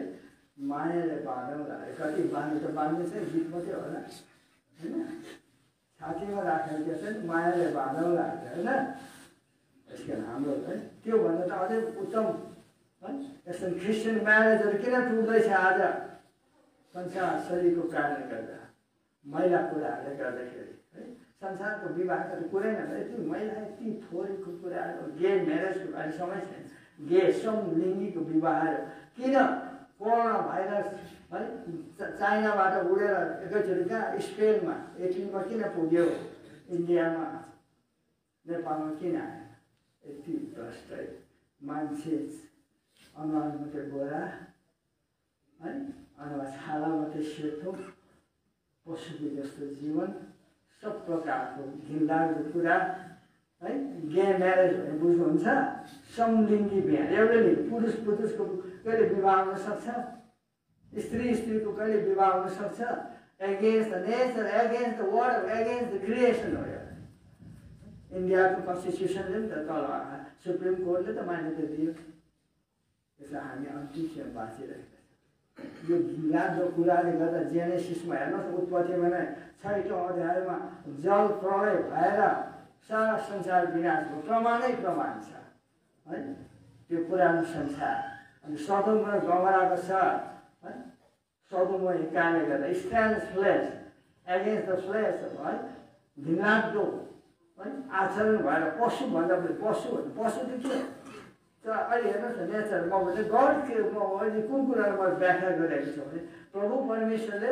मायाले बाँधौँला कति बाँध्नु त बाँध्नु चाहिँ गीत मात्रै होला होइन छातीमा राखेर के छ मायाले बाँधौँला होइन यस कारण हाम्रो है त्योभन्दा त अझै उत्तम है यस्तो क्रिस्चियन म्यारेजहरू किन टुट्दैछ आज संसार शरीरको कारणले गर्दा महिला कुराहरूले गर्दाखेरि है संसारको विवाहको त कुरै नभए यति महिला यति थोरैको कुराहरू गे म्यारेजको अहिले समय छैन गे समलिङ्गीको विवाहहरू किन कोरोना भाइरस है चाइनाबाट उडेर एकैचोटि कहाँ स्पेनमा इटलीमा किन पुग्यो इन्डियामा नेपालमा किन आयो यति भ्रष्ट मान्छे अनुहार मात्रै गोरा है अनुहार छाला मात्रै सेतो पशुको जस्तो जीवन सब प्रकारको घिनलाग्दो कुरा है गे म्यारेज भने बुझ्नुहुन्छ समलिङ्गी बिहा एउटैले पुरुषको कहिले विवाह हुन सक्छ स्त्रीको कहिले विवाह हुन सक्छ against the nature against the word against the creation हो इन्डियाको कन्स्टिट्युसनले पनि त तल सुप्रिम कोर्टले त मान्यता दियो त्यसलाई हामी अन्तिम बाँचिरहेका छौँ यो घिनलाग्दो कुराले गर्दा जेनेसिसमा हेर्नुहोस् उत्पत्तिमा नै 6औं अध्यायमा जल प्रलय भएर सारा संसार विनाश भयो। प्रमाणै प्रमाण छ है त्यो पुरानो संसार। अनि सदोम र गमोराको छ है सदोममा हिर्काले गर्दा stand flesh against the flesh है घिनलाग्दो है आचरण भएर पशुभन्दा पनि पशु त के तर अहिले हेर्नुहोस् न नेचर म भने गड के म अहिले कुन कुरालाई म व्याख्या गरिरहेको छु भने प्रभु परमेश्वरले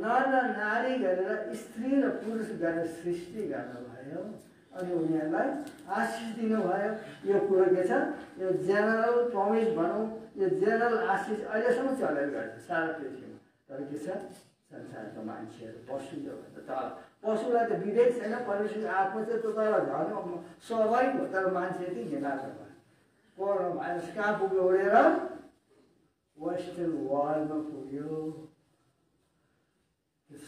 नर र नारी गरेर स्त्री र पुरुष गरेर सृष्टि गर्नुभयो अनि उनीहरूलाई आशिष दिनुभयो। यो कुरो के छ यो जेनरल प्रमिस भनौँ यो जेनरल आशिष अहिलेसम्म चलेर गएको छ सारा पृथ्वीमा। तर के छ संसारको मान्छेहरू पशु भन्दा तल पशुलाई त विवेक छैन परमेश्वरको आत्मा चाहिँ त्यो तल झर्नु स्वाभाविक हो तर मान्छे यति घिनलाग्दो भयो। कोरोना भाइरस कहाँ पुग्यो उडेर वेस्टर्न वर्ल्डमा पुग्यो।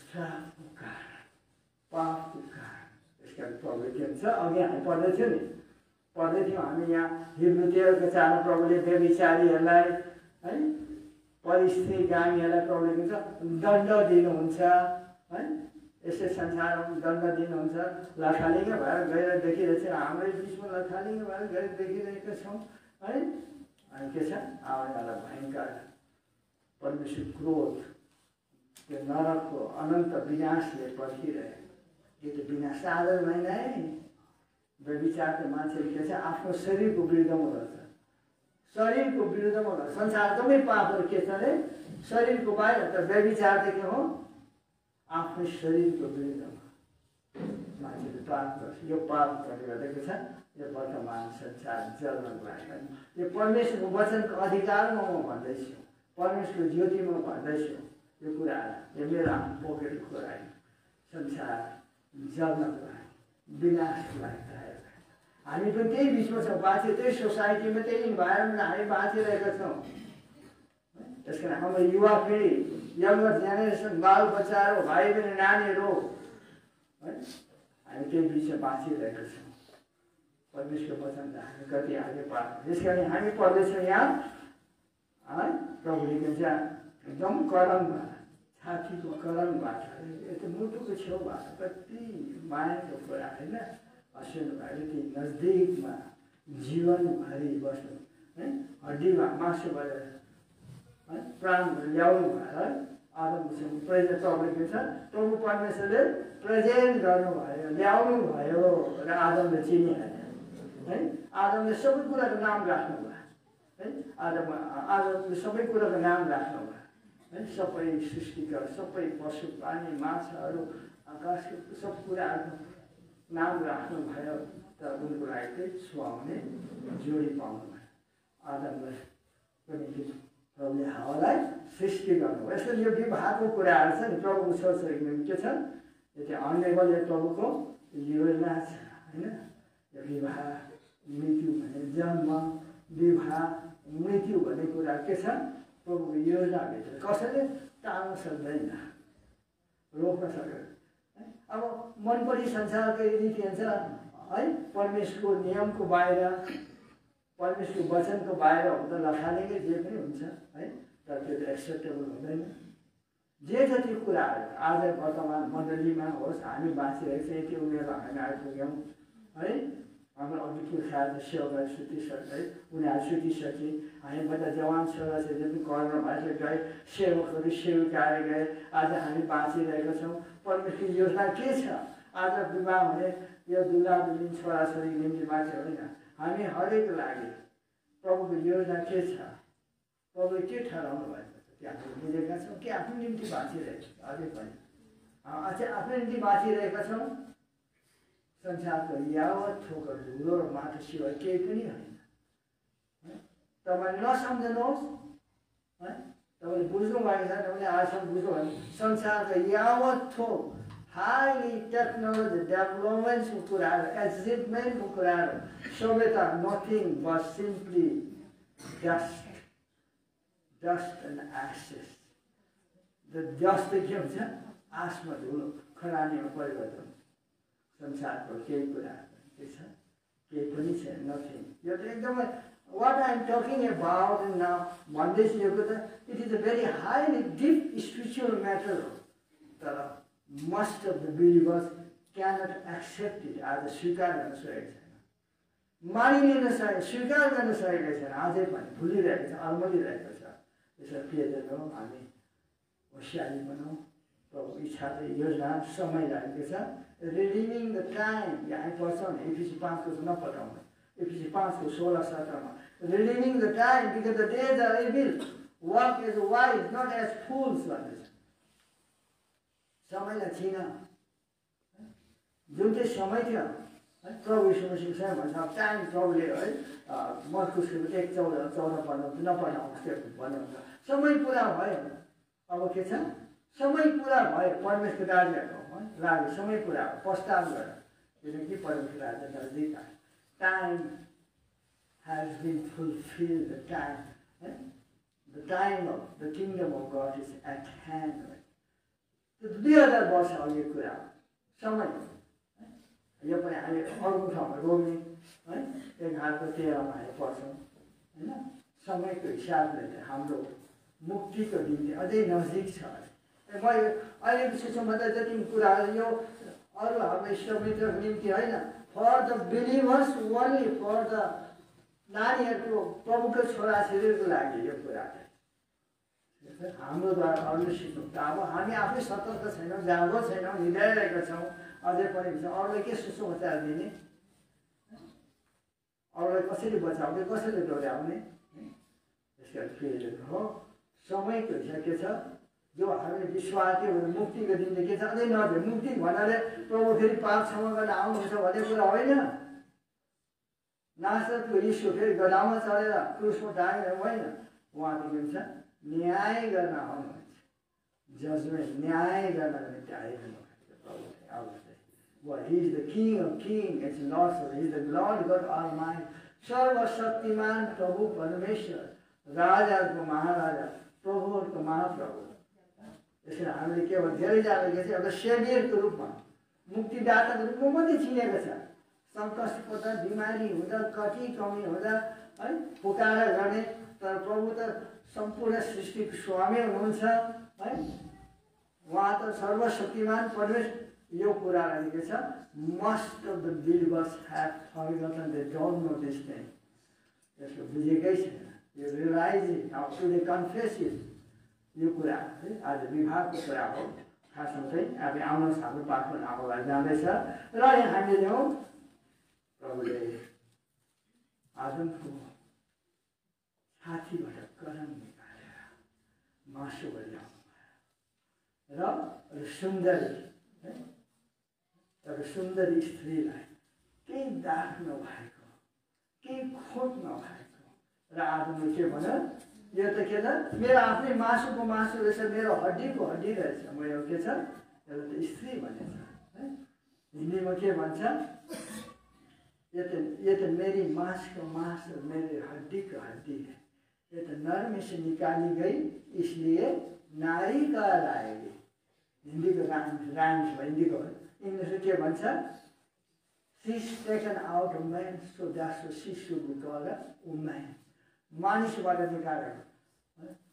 श्रापको कारण पापको कारण यसका प्रभुले के भन्छ अघि हामी पढ्दै थियौँ हामी यहाँ हिब्रू 13 को 4 प्रभुले व्यभिचारीहरूलाई है परिस्त्रीगामीहरूलाई प्रभुले के भन्छ दण्ड दिनुहुन्छ है यसै संसारमा दण्ड दिनुहुन्छ। लथालिङ्ग भएर गएर देखिरहेछ हाम्रै बिचमा लथालिङ्ग भएर गएर देखिरहेका छौँ है। अनि के छ आउनेवाला भयङ्कर परमेश्वर क्रोध त्यो नरकको अनन्त विनाशले पर्खिरहे। यो त विनाश साधारण होइन है। व्यभिचारको मान्छेले के छ आफ्नो शरीरको विरुद्धमा गर्छ शरीरको विरुद्धमा गर्छ। संसारमै पापहरू के छ अरे शरीरको बाहिर त व्यभिचार त के हो आफ्नो शरीरको विरुद्धमा मान्छेले पाप गर्छ। यो पाप गर्दा के छ यो वर्तमान संसार जल्न लाग्दैन। यो परमेश्वरको वचनको अधिकारमा म भन्दैछु परमेश्वरको ज्योतिमा भन्दैछु यो कुराहरू यो मेरो आफ्नो पोकेटको कुरा होइन। संसार जल्नको लागि विनाशको लागि आएको हामी पनि त्यही बिचमा छौँ बाँचे त्यही सोसाइटीमा त्यही इन्भाइरोमेन्टमा हामी बाँचिरहेका छौँ। त्यस कारण हाम्रो युवा पिँढी यङ्गर जेनेरेसन बाल बच्चाहरू भाइ बहिनी नानीहरू है हामी त्यही बिचमा बाँचिरहेका छौँ। परमेश्वरको वचन त हामी कति आगे पार्छ। त्यस कारण हामी पढ्दैछौँ यहाँ है प्रभुले के भन्छ एकदम कलममा छातीको कलमबाट यो त मुटुको छेउबाट कति मायाको कुरा होइन हँस्नु भयो ती नजदिकमा जीवनभरि बस्नु है हड्डीमा मासु भएर है प्राण ल्याउनु भएर आदमसँग प्रेजेन्ट प्रभुले के छ प्रभु परमेश्वरले प्रेजेन्ट गर्नुभयो ल्याउनु भयो र आदमले चिनिहाल्यो है। आदमले सबै कुराको नाम राख्नुभयो है आदमले सबै कुराको नाम राख्नुभयो है। सबै सृष्टिका सबै पशु प्राणी माछाहरू आकाशको सब कुराहरूको नाम राख्नुभयो तर उनको लागि चाहिँ सुहाउने जोडी पाउनु भयो। आदमलाई पनि प्रभुले हावालाई सृष्टि गर्नुभयो। यसको यो विवाहको कुराहरू छ नि प्रभुको छोरछोरीमा के छ यो चाहिँ अनलेबल यो प्रभुको योजना छ होइन। यो विवाह मृत्यु भने जन्म विवाह मृत्यु भन्ने कुरा के छ प्रभुको योजनाभित्र कसैले टाल्न सक्दैन रोक्न सक्दैन। अब मनपरी संसारको रीति हुन्छ है परमेश्वरको नियमको बाहिर परमेश्वरको वचनको बाहिर हुँदा लथालिङ्गै जे पनि हुन्छ है तर त्यो त एक्सेप्टेबल हुँदैन। जे जति कुराहरू आज वर्तमान मण्डलीमा होस् हामी बाँचिरहेको छ यति उमेरमा हामी आइपुग्यौँ है। हाम्रो अघि पुर्खाहरूले सेवा सुतिसके उनीहरू सुतिसके हामीभन्दा जवान छोराछोरी पनि कोरोना भाइरसले गए सेवकहरू सेविकाएर गए आज हामी बाँचिरहेका छौँ। परमेश्वरको योजना के छ आज विवाह हुने यो दुला दुलिन छोराछोरी निम्ति मात्र होइन हामी हरेक लागि प्रभुको योजना के छ प्रभुले के ठहराउनु भएको छ त्यो हामीले बुझेका छौँ कि आफ्नो निम्ति बाँचिरहेका छौँ अझै पनि अझै आफ्नो निम्ति बाँचिरहेका छौँ। संसारको यावत ठोकर धुलो र माटो सिवाय केही पनि होइन। तपाईँले नसम्झनुहोस् है तपाईँले बुझ्नु भएको छ तपाईँले आजसम्म बुझ्नु भने संसारको यावत थोक हाइली टेक्नोलोजी डेभलपमेन्टको कुराहरू एचिभमेन्टको कुराहरू सबै त nothing but simply dust and ashes. जस्तो के हुन्छ आसमा धुलो खरानीमा परिवर्तन संसारको केही कुरा के छ केही पनि छैन नथिङ। यो त एकदमै what I am talking about now, it is a very highly deep spiritual matter. But most of the believers cannot accept it as a स्वीकार गर्न सकेको छैन, मानिलिन सकेको, स्वीकार गर्न सकेको छैन, अझै पनि भुलिरहेको छ, अल्मलिरहेको छ। त्यसो प्रियजन हो, हामी होसियारी बनाऊ। प्रभु इच्छा चाहिँ योजना समय लागेको छ। रिडिमिङ द टाइम, यहाँ पढ्छौँ नि एफिसी 5 को नपठाउनु, एफिसी 5 को 16-17 मा redeeming the time because the days are evil, walk as wise not as fools भन्दैछ। समयलाई छिन, जुन चाहिँ समय थियो प्रभु यीशु मसीह भन्छ टाइम प्रभुले है मर्कुसको 1:14 नपढाउनुहोस् त्यो भन्नुहुन्छ। समय पुरा भयो, अब के छ, समय पुरा भयो, परमेश्वर राज्यको लागि समय पुरा भयो, प्रस्ताव गर, किनकि परमेश्वर राज्य नजिक आयो। Time has been fulfilled, the time of the kingdom of God is at hand. 2000 वर्ष अघि कुरा हो, समय यो पनि हामी अर्को ठाउँमा रोमी है 11:13 मा पढ्छौँ हैन। समयको हिसाबले हाम्रो मुक्तिको दिन अझै नजिक छ। म अहिले सुसमाचार भन्दा जति कुरा यो अरू हाम्रो इष्टमित्रको निम्ति होइन, for the believers only, for the नानीहरूको प्रभुको छोराछोरीको लागि यो कुरा हाम्रो द्वारा अरूले सिक्नु। त अब हामी आफै सतर्क छैनौँ, जागो छैनौँ, निधाइरहेका छौँ, अझै पनि अरूलाई के सुसमाचार दिने, अरूलाई कसरी बचाउने, कसरी डोर्याउने। त्यसकारण फेरि हो समयको हिसाब के छ, जो हामीले विश्वास के भने मुक्तिको दिन के छ, अझै नभए मुक्ति भन्नाले प्रभु फेरि पाप क्षमा गर्न आउनुहुन्छ भन्ने कुरा होइन। नासरतको यीशु फेरि गधामा चढेर क्रुसमा टाँगेर होइन, उहाँको के भन्छ न्याय गर्न आउनुहुन्छ, जजमेन्ट न्याय गर्न निम्ति आइरहनु भएको छ। He is the King of Kings, it's Lord, He is the Lord God Almighty, सर्वशक्तिमान प्रभु परमेश्वर, राजाको महाराजा, प्रभुहरूको महाप्रभु। त्यसैले हामीले के भन्छ, धेरैजनाले के छ एउटा सेभियरको रूपमा, मुक्तिदाताको रूपमा मात्रै चिनेको छ। सङ्कट पर्दा, बिमारी हुँदा, कति कमी हुँदा है पुकारा गर्ने, तर प्रभु त सम्पूर्ण सृष्टिको स्वामी हुनुहुन्छ है, उहाँ त सर्वशक्तिमान परमेश्वर। यो कुरालाई के छ, most of the believers have forgotten, they don't know this thing. त्यसको बुझेकै छैन, यो रियलाइज अब टुडे कन्फेस यो कुरा आज विभागको कुरा हो। खासमा चाहिँ अब आउनुहोस् हाम्रो पाठमा आफूलाई जाँदैछ र यहाँ हामीले ल्याउँ प्रभुले आदमको छातीबाट करम निकालेर मासु ल्याउनु र सुन्दरी तर सुन्दरी स्त्रीलाई केही दाग नभएको, केही खोट नभएको र आदमले के भन्यो, यो त के छ मेरो आफ्नै मासुको मासु रहेछ, मेरो हड्डीको हड्डी रहेछ, म यो के छ यसलाई त स्त्री भनेछ है। हिन्दीमा के भन्छ, ये तो मेरी मांस का मांस और मेरी हड्डी का हड्डी है, ये तो नर में से निकाली गई इसलिए नारी का लाएगी। हिंदी को राइम्स हिंदी को इंग्लिश में क्या बनता, she is taken out of man so that she should be called a woman। मानिसबाट निकालेको,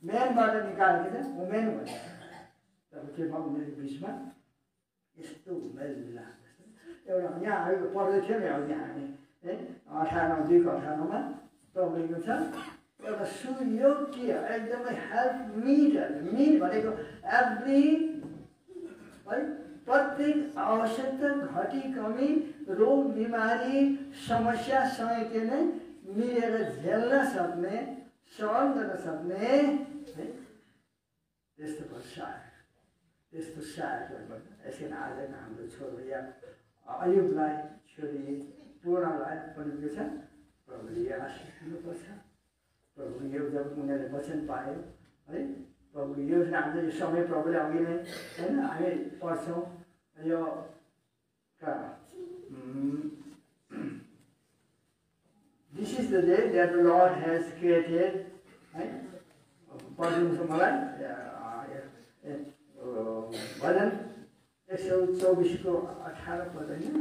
म्यानबाट निकालेको चाहिँ वुमेन भन्छ। तब के भयो उनीहरूको बिचमा यस्तो मेलमिलाप एउटा यहाँ आएको पढ्दै थियो नि अघि हामी है 18:2-18 मा प्रभुको छ एउटा सुयोग्य एकदमै हेल्प मिट भनेको एभ्री है प्रत्येक आवश्यकता घटी कमी रोग बिमारी समस्यासँग के नै मिलेर झेल्न सक्ने सहन गर्न सक्ने है त्यस्तो सहायक यसरी आजको हाम्रो छोरो या अयुबलाई छोरी पूर्णलाई पनि के छ प्रभुले आशीष दिनुपर्छ। प्रभुले यो जब उनीहरूले वचन पायो है प्रभुले यो हाम्रो यो समय प्रभुले अघि नै होइन हामी पढ्छौँ यो This is the day that the Lord has created है पढ्नुहुन्छ मलाई भजन 124 को 18 पद होइन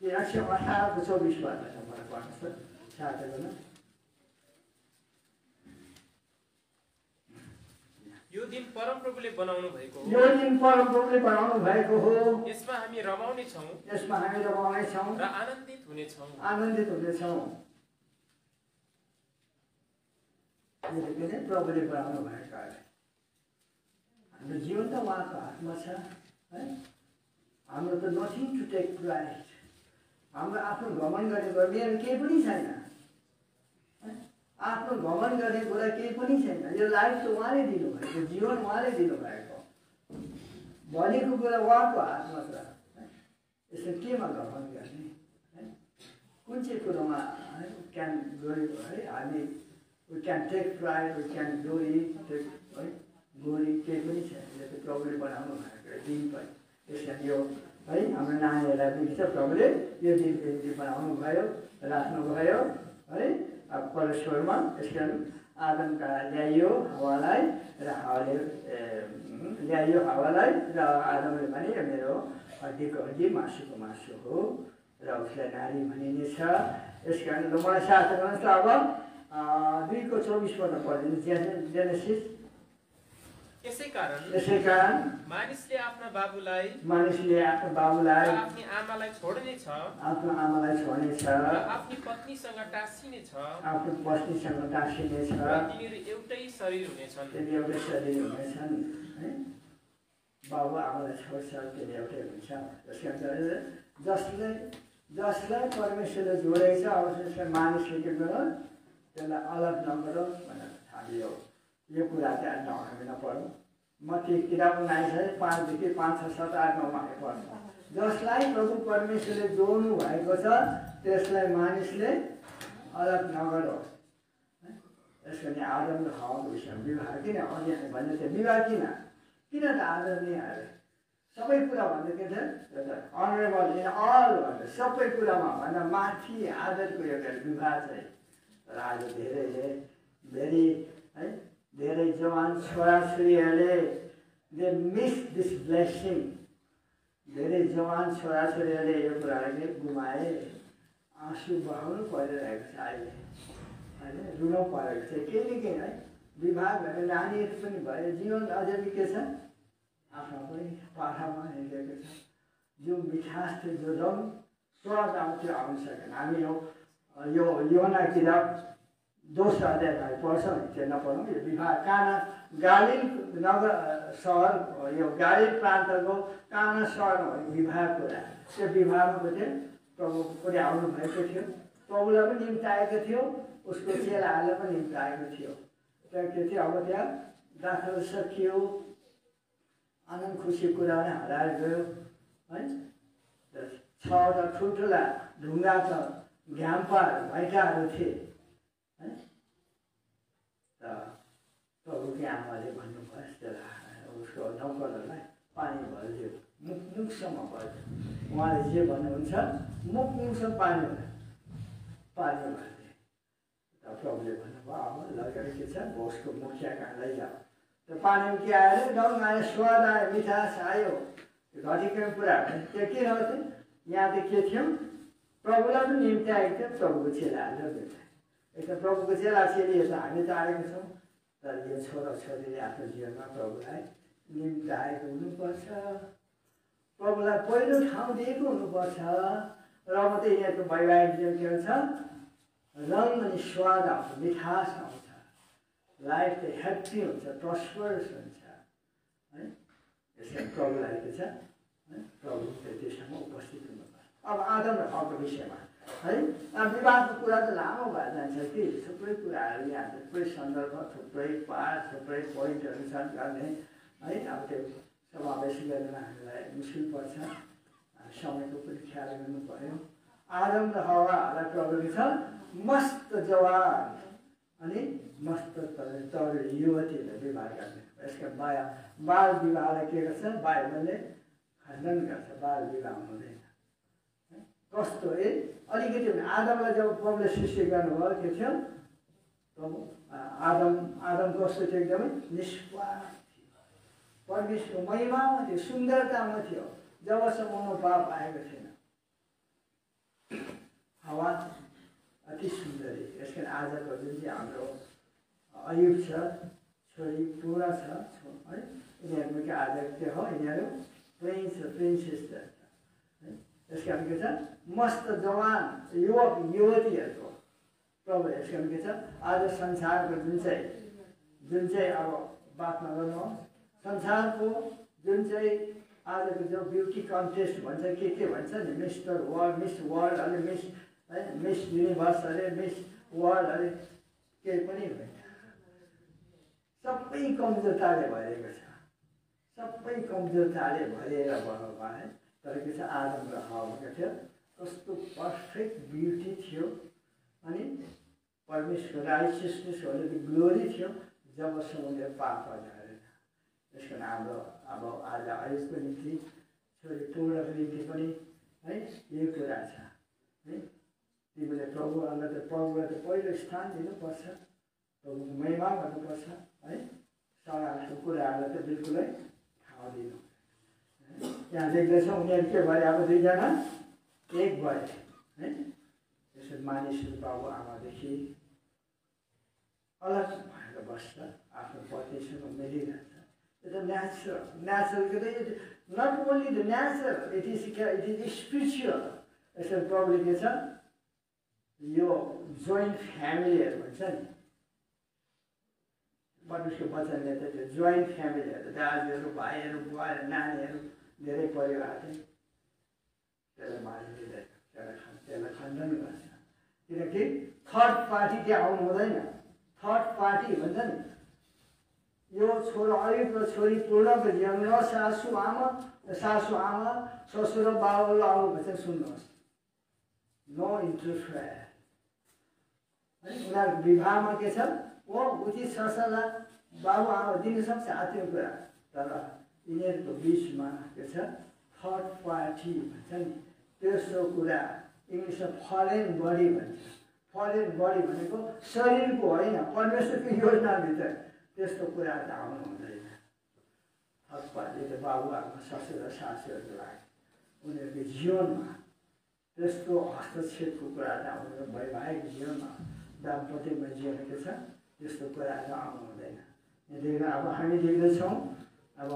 118 को 24 पद मलाई पढ्नुहोस् सहायता गर्न। यो दिन परमप्रभुले बनाउनु भएको हो। यो दिन परमप्रभुले बनाउनु भएको हो। यसमा हामी रमाउने छौँ। यसमा हामी रमाउने छौँ र आनन्दित हुने छौँ। आनन्दित हुने छौँ। यो दिन प्रभुले बनाउनु भएको हो। हाम्रो जीवन त उहाँको हातमा छ है। हाम्रो त नथिङ टु टेक प्राइड। हाम्रो आफ्नो घमण्ड गर्ने कुरा मेरो केही पनि छैन। आफ्नो घमण्ड गर्ने कुरा केही पनि छैन। यो लाइफ त उहाँले दिनुभएको, जीवन उहाँले दिनुभएको, भनेको कुरा उहाँको हातमा छ। यसो केमा घमण्ड गर्ने है? कुन चाहिँ कुरोमा क्यान ग्लोरी है? हामी we can take pride, we can glory take है? ग्लोरी केही पनि छैन। यो त प्रभुले बनाउनु भएको दिन पनि। त्यसरी यो है हाम्रो नानीहरूलाई पनि छ प्रभुले यो दिन बनाउनु भयो, राख्नुभयो है परमेश्वरमा। त्यस कारण आदमका ल्याइयो हावालाई र हावाले ल्याइयो हावालाई र आदमले भने मेरो हड्डीको हड्डी मासुको मासु हो र उसलाई नारी भनिनेछ। यस कारण मलाई सहायता गर्नुहोस्। अब 2:24 पढ्दिनु जेनेसिस। यसै कारण मानिसले आफ्ना बाबुलाई आफ्नी आमालाई छोड्नेछ, आफ्नो आमालाई छोड्नेछ र आफ्नी पत्नीसँग टाँसिनेछ, आफ्नो पत्नीसँग टाँसिनेछ, र तिनीहरू एउटै शरीर हुनेछन्। एउटै शरीर हुनेछन् है। बाबु आमालाई छोड्छ त्यसले एउटै हुन्छ। जसलाई परमेश्वरले जोडेछ अब त्यसलाई मानिसले के गर्यो त्यसलाई अलग नगरोस् भनेर थालियो। यो कुरा चाहिँ हामी नपढौँ। मत्ती किताब 5:5 5 6 7 8 9मा पढ्नु। जसलाई प्रभु परमेश्वरले जोड्नु भएको छ त्यसलाई मानिसले अलग नगरोस्। यसको नि आदम र हवाको विषयमा विवाह किन अघि भन्ने थियो? विवाह किन त आदर नै आयो। सबै कुरा भन्दा के थियो? अनरेबल इन अल भन्दा सबै कुरामा भन्दा माथि आदरको एउटा विवाह चाहिँ। तर आज धेरै जवान छोराछोरीहरूले दे मिस दिस ब्लेसिङ। धेरै जवान छोराछोरीहरूले यो कुरालाई गुमाए। आँसु बहाउनु परिरहेको छ अहिले होइन, रुनु परेको छ केही न केही है। विवाह गरेर नानीहरू पनि भयो, जीवन अझै के छ आफ्नो पनि पाठामा हिँडेको छ। जो मिठास थियो, जो रङ स्वाद आउँथ्यो आउन सकेन। हामी यो योना किताब 2 अध्याय पढ्छौँ, त्यो नपढौँ। यो विवाह काना गालिल नगर सहर, यो गालिल प्रान्तको काना सहरमा भएको विवाह कुरा। त्यो विवाहमा थियो प्रभु पनि आउनु भएको थियो। प्रभुलाई पनि निम्ताएको थियो, उसको चेलाहरूलाई पनि निम्ताएको थियो। त्यहाँ के थियो? अब त्यहाँ दाखल सकियो, आनन्द खुसी कुराहरू हराएर गयो है। 6वटा ठुल्ठुला ढुङ्गाका घ्याम्पाहरू भैटाहरू थिए है। प्रभुकी आमाले भन्नुभयो उसको नौकरहरूलाई पानी भरिदियो, मुखसम्म भरिदियो। उहाँले जे भन्नुहुन्छ मुखसम्म पानी भरिदियो। प्रभुले भन्नुभयो अब लगेर के छ उसको मुखिया कहाँ लैजाऊ। त्यो पानी के आयो? रङ आयो, स्वाद आयो, मिठास आयो। घटेको कुरा त्यो के रहन्थ्यो? यहाँ त के थियो? प्रभुलाई पनि निम्त्याएको थियो, प्रभुको चेलाहरूले। एक त प्रभुको चेला चेलीहरू त हामी त आएको छौँ, तर यो छोराछोरीले आफ्नो जीवनमा प्रभुलाई निम्ताएको हुनुपर्छ, प्रभुलाई पहिलो ठाउँ दिएको हुनुपर्छ। र मात्रै यिनीहरूको वैवाहिक जीवन के हुन्छ? रङ अनि स्वाद आउँछ, मिठास आउँछ, लाइफ चाहिँ ह्याप्पी हुन्छ, प्रस्परस हुन्छ है। यसरी प्रभुलाई के छ प्रभु त्यसमा उपस्थित हुनुपर्छ। अब आदम र हवाको विषयमा है विवाहको कुरा त लामो भएर जान्छ कि थुप्रै कुराहरू यहाँ थुप्रै सन्दर्भ, थुप्रै पाठ, थुप्रै पोइन्टहरू छन् गर्ने है। अब त्यो समावेश गर्न हामीलाई मुस्किल पर्छ, समयको पनि ख्याल गर्नु पर्यो। आदम र हवालाई प्रभुले छ मस्त जवान अनि मस्त तर युवतीहरूलाई विवाह गर्ने। यसका बाल विवाहलाई के गर्छ? बाइबलले खण्डन गर्छ, बाल विवाह हुँदैन। कस्तो अलिकति भने आदमलाई जब प्रभुले सृष्टि गर्नुभयो के थियो? प्रभु आदम कस्तो थियो? एकदमै निष्पाप थियो, परमेश्वरको महिमामा थियो, सुन्दरतामा थियो, जबसम्म पाप आएको थिएन। हावा अति सुन्दरी। यस कारण आजको जुन चाहिँ हाम्रो अयुब छ, छोरी पूर्ण छ है, यिनीहरूको के आज के हो, यिनीहरू प्रिन्स र प्रिन्सेस छ है। यस कारण के छ मस्त जवान युवक युवतीहरूको प्रभु। यस कारण के छ आज संसारको जुन चाहिँ अब बातमा गर्नुहोस्, संसारको जुन चाहिँ आजको जो ब्युटी कन्टेस्ट भन्छ के भन्छ नि, मिस्टर वर्ल्ड, मिस वर्ल्ड, अरे मिस है, मिस युनिभर्स, अरे मिस वर्ल्ड, अरे केही पनि होइन। सबै कमजोरताले भरिएको छ, सबै कमजोरताले भरिएर भएकोमा है। तर के छ आदम र हव्वाको थियो कस्तो पर्फेक्ट ब्युटी थियो, अनि परमेश्वर राइचियसनेस भनेको ग्लोरी थियो जबसम्म उनीहरू पाप गरेन। त्यस कारण हाम्रो अब आज आयुषको निम्ति, छोरी पूर्णको निम्ति पनि है यही कुरा छ है। तिमीले प्रभुलाई त पहिलो स्थान दिनुपर्छ, प्रभुको महिमा गर्नुपर्छ है। सराको कुराहरूलाई त बिल्कुलै ठाउँ दिनु। यहाँ देख्दैछौँ उनीहरू के भए, अब दुईजना एक भए है। त्यसरी मानिसहरू बाबु आमादेखि अलग भएर बस्छ, आफ्नो पतिसँग मिलिरहन्छ। It's a natural. Not only the natural, it is spiritual. It's a probably your joint family भन्छ नि, परमेश्वर वचनले त त्यो जोइन्ट फ्यामिली, दाजुहरू भाइहरू बुवाहरू नानीहरू धेरै परिवार चाहिँ त्यसलाई मानिँदैन, त्यसलाई खण्डन गर्छ। किनकि थर्ड पार्टी त्यहाँ आउनु हुँदैन। थर्ड पार्टी भन्छ नि, यो छोरो अयुब र छोरी पूर्णको जीवनमा सासु आमा ससुर बाबुले आउनु भन्छ, सुन्नुहोस्, नो इन्टरफेयर है। उनीहरूको विवाहमा के छ, वो उचित सरसल्लाह बाबु आमा दिन सक्छ त्यो कुरा, तर यिनीहरूको बिचमा के छ थर्ड पार्टी भन्छ नि, तेस्रो कुरा इङ्ग्लिसमा फरेन बडी भन्छ। फरेन बडी भनेको शरीरको होइन, परमेश्वरको योजनाभित्र त्यस्तो कुरा त आउनु हुँदैन। थर्ड पार्टी त बाबु आमा ससुर र सासूहरूलाई उनीहरूको जीवनमा त्यस्तो हस्तक्षेपको कुरा त आउनु, वैवाहिक जीवनमा दाम्पत्यमा जीवन के छ त्यस्तो कुराहरू आउनु हुँदैन। यहाँदेखि अब हामी देख्दैछौँ, अब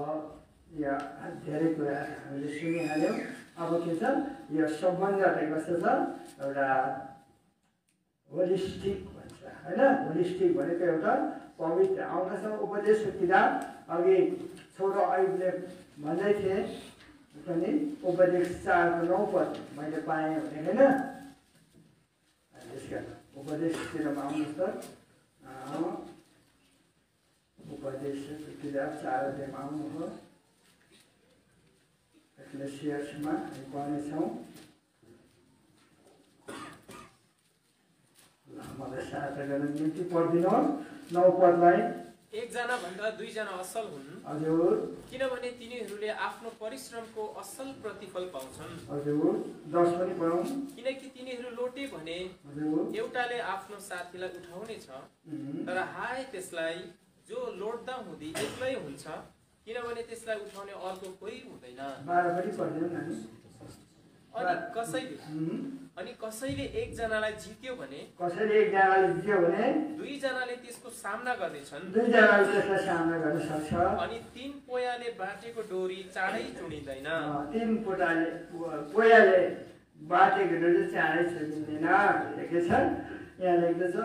यहाँ धेरै कुरा हामीले सुनिहाल्यौँ। अब के छ, यो सम्बन्ध कस्तो छ, एउटा होलिस्टिक भन्छ होइन। होलिस्टिक भनेको एउटा पवित्र आउँदछ। उपदेशको किताब अघि छोरो अयुबले भन्दै थिए पनि, उपदेश 4:9 पद मैले पाएँ भने होइन। त्यसका उपदेशतिरमा आउनुहोस् त, उपदेशको किताब 4:9 आउनुहोस्। एक्लेसियासमा हामी पढ्नेछौँ। मलाई सहायता गर्न निम्ति पढिदिनुहोस् 9 पदलाई। एकजना भन्दा दुईजना असल हुन्, हजुर, किनभने तिनीहरूले आफ्नो परिश्रमको असल प्रतिफल पाउँछन्। हजुर, 10 पनि पढौँ। किनकि तिनीहरू लोटे भने एउटाले आफ्नो साथीलाई उठाउने छ, तर हाय त्यसलाई जो लोट्दा हुँदी एक्लै हुन्छ, किनभने त्यसलाई उठाउने अर्को कोही हुँदैन। 12 पनि पढ्दैनौँ नानी। अनि कसैले एकजनालाई जित्यो भने दुईजनाले त्यसको सामना गर्नेछन्। अनि 3 पोयाले बाटेको डोरी चाँडै चुडिँदैन। 3 पोयाले बाटेको डोरी चाँडै चुडिँदैन लेखेको छ। यहाँ लेख्दैछ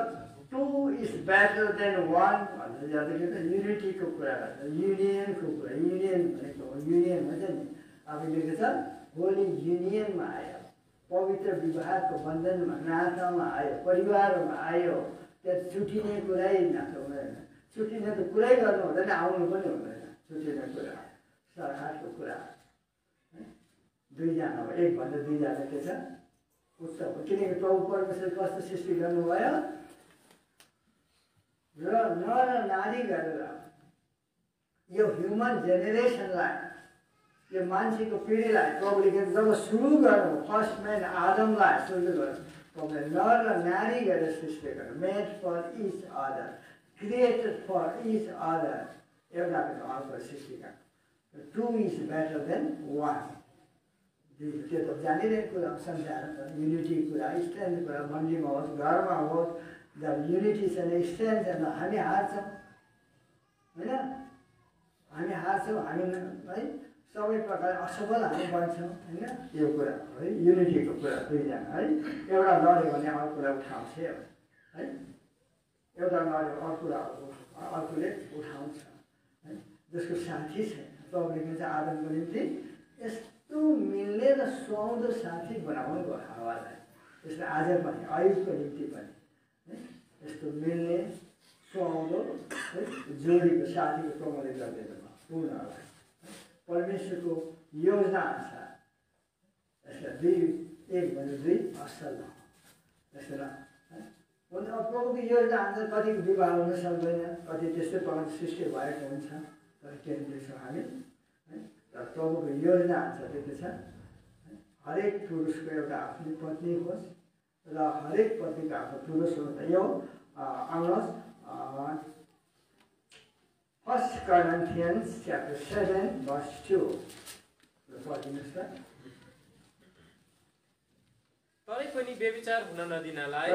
2 is better than 1 भन्छ। युनिटीको कुरा गर्छ, युनियनको कुरा। युनियन भनेको युनियन भन्छ नि। अब लेखेको छ होली युनियनमा आयो, पवित्र विवाहको बन्धनमा नातामा आयो, परिवारमा आयो। त्यहाँ छुटिने कुरै नाता हुँदैन, छुटिने त कुरै गर्नु हुँदैन, आउनु पनि हुँदैन। छुटिने कुरा सरकारको कुरा दुईजना हो, एक भन्दा दुईजना के छ उत्तम हो। किनकि प्रभु परमेश्वर कस्तो सृष्टि गर्नुभयो र नर नारी गरेर यो ह्युमन जेनेरेसनलाई, यो मान्छेको पिँढीलाई प्रभुले जब सुरु गर्नु, फर्स्ट म्यान आदमलाई सुरु गर्नु, प्रभुले नर र नारी गरेर सृष्टि गर्नु। Made for each other, created for each other, एउटाको अर्को सृष्टि गर्नु। 2 is better than 1। त्यो त जानिरहेको कुरा संसार युनिटी कुरा स्ट्रेन्थ कुरा मन्दिरमा होस् घरमा होस् जब युनिटी छैन स्ट्रेन्थ छैन हामी हार्छौँ होइन हामी हार्छौँ हामी है सबै प्रकार असफल हामी बन्छौँ होइन यो कुरा है युनिटीको कुरा दुईजना है एउटा लड्यो भने अर्कोलाई उठाउँछ है एउटा लड्यो अर्कोले उठाउँछ है जसको साथी छैन प्रभुले चाहिँ आदमको निम्ति यस्तो मिल्ने र सुहाउँदो साथी बनाउनु भयो हावालाई त्यसले आज पनि आयुषको निम्ति पनि है यस्तो मिल्ने सुहाउँदो है जोडीको साथीको प्रभुले गरिदिनु भयो पूर्णलाई परमेश्वरको योजना अनुसार यसलाई 1:2 असल यसलाई प्रभुको योजना अनुसार कतिको विवाह हुन सक्दैन कति त्यस्तै प्रकारको सृष्टि भएको हुन्छ तर के देख्छौँ हामी है र प्रभुको योजना अनुसार के छ हरेक पुरुषको एउटा आफ्नै पत्नी होस् र हरेक पत्नीको आफ्नो पुरुष होस् यो आउनुहोस् 1 Corinthians chapter 7 verse 2 पढिदिनुहोस् त तरै पनि व्यभिचार हुन नदिनलाई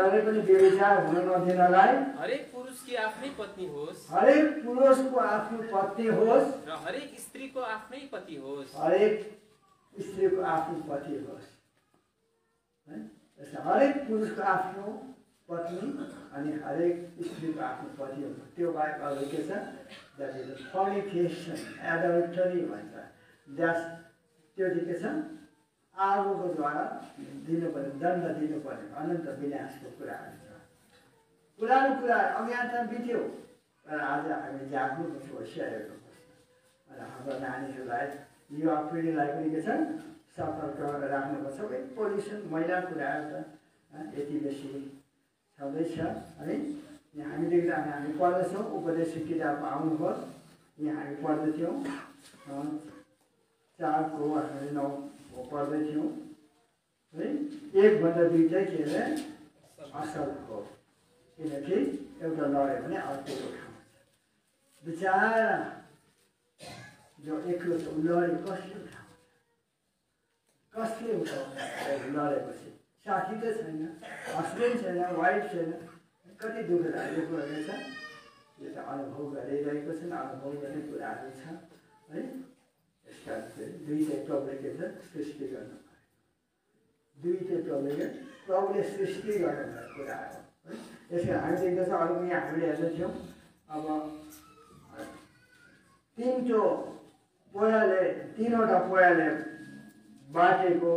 हरेक पुरुषकी आफ्नै पत्नी होस् हरेक पुरुषको आफ्नो पत्नी होस् र हरेक स्त्रीको आफ्नै पति होस् हरेक स्त्रीको आफ्नो पति होस् है हरेक पुरुषको आफ्नो पत्नी अनि हरेक स्त्रीको आफ्नो पति होस् त्यो बाहेक अरू के छ द्याट इज फर्निकेसन एडल्टरी भन्छ त्यो के छ आगोको द्वारा दिनुपर्ने दण्ड दिनुपर्ने अनन्त विनाशको कुराहरू छ पुरानो कुरा अज्ञानता बित्यो तर आज हामी जाग्नुपर्छ होसियारको र हाम्रो नानीहरूलाई युवा पिँढीलाई पनि के छ सतर्क राख्नुपर्छ सबै पोल्युसन मैला कुराहरू त यति बेसी छँदैछ है यहाँ हामी देख्दा हामी पढ्दैछौँ उपदेशक किताब आउनुभयो यहाँ हामी पढ्दैथ्यौँ 4 हामी 9 पढ्दै थियौँ है 1:2 चाहिँ के अरे असल हो किनकि एउटा लड्यो भने अर्को उठाउँछ बिचारा जो एक्लो छ लड्यो कसले उठाउँछ लडेपछि साथी त छैन हस्बेन्ड छैन वाइफ छैन कति दुःख लागेको रहेछ यो त अनुभव गरिरहेको छ अनुभव गर्ने कुराहरू छ है यसका दुईटै प्रभुले के छ सृष्टि गर्नु दुईटै प्रभुले सृष्टि गर्नुभएको कुराहरू है यसरी हामी देख्दछौँ अरू पनि हामीले हेर्दैथ्यौँ अब तीनवटा पोयाले बाटेको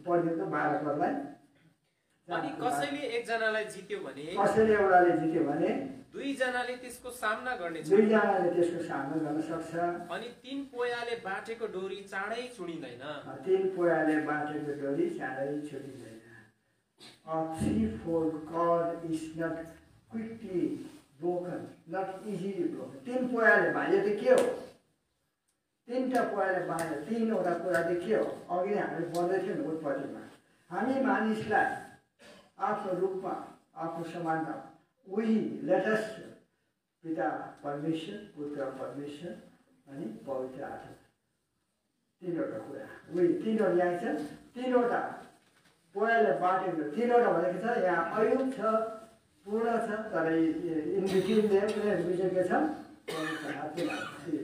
पढ्ने त 12 पदलाई अनि कसैले एकजनालाई जित्यो भने एउटाले जित्यो भने दुईजनाले त्यसको सामना गर्नेछ दुईजनाले त्यसको सामना गर्न सक्छ अनि 3 पोयाले बाटेको डोरी चाँडै छुडिँदैन 3 पोयाले बाटेको डोरी चाँडै छुडिँदैन A 3-fold cord is not quickly broken, not easily broken. 3 पोयाले भाँजे त के हो 3टा पोयाले भाँजे 3वटा कुरा त के हो अघि हामी पढ्दैथ्यौँ नि उत्पत्तिमा हामी मानिसलाई आफ्नो रूपमा आफ्नो समानमा उही लेटेस्ट पिता परमेश्वर पुत्र परमेश्वर अनि पवित्र आत्मा 3वटा कुरा उही 3वटा यहाँ छ 3वटा पोयाले बाटेको 3वटा भनेको छ यहाँ अयुब छ पूर्ण छ तर इन बिट्विन उनीहरू बिच के छ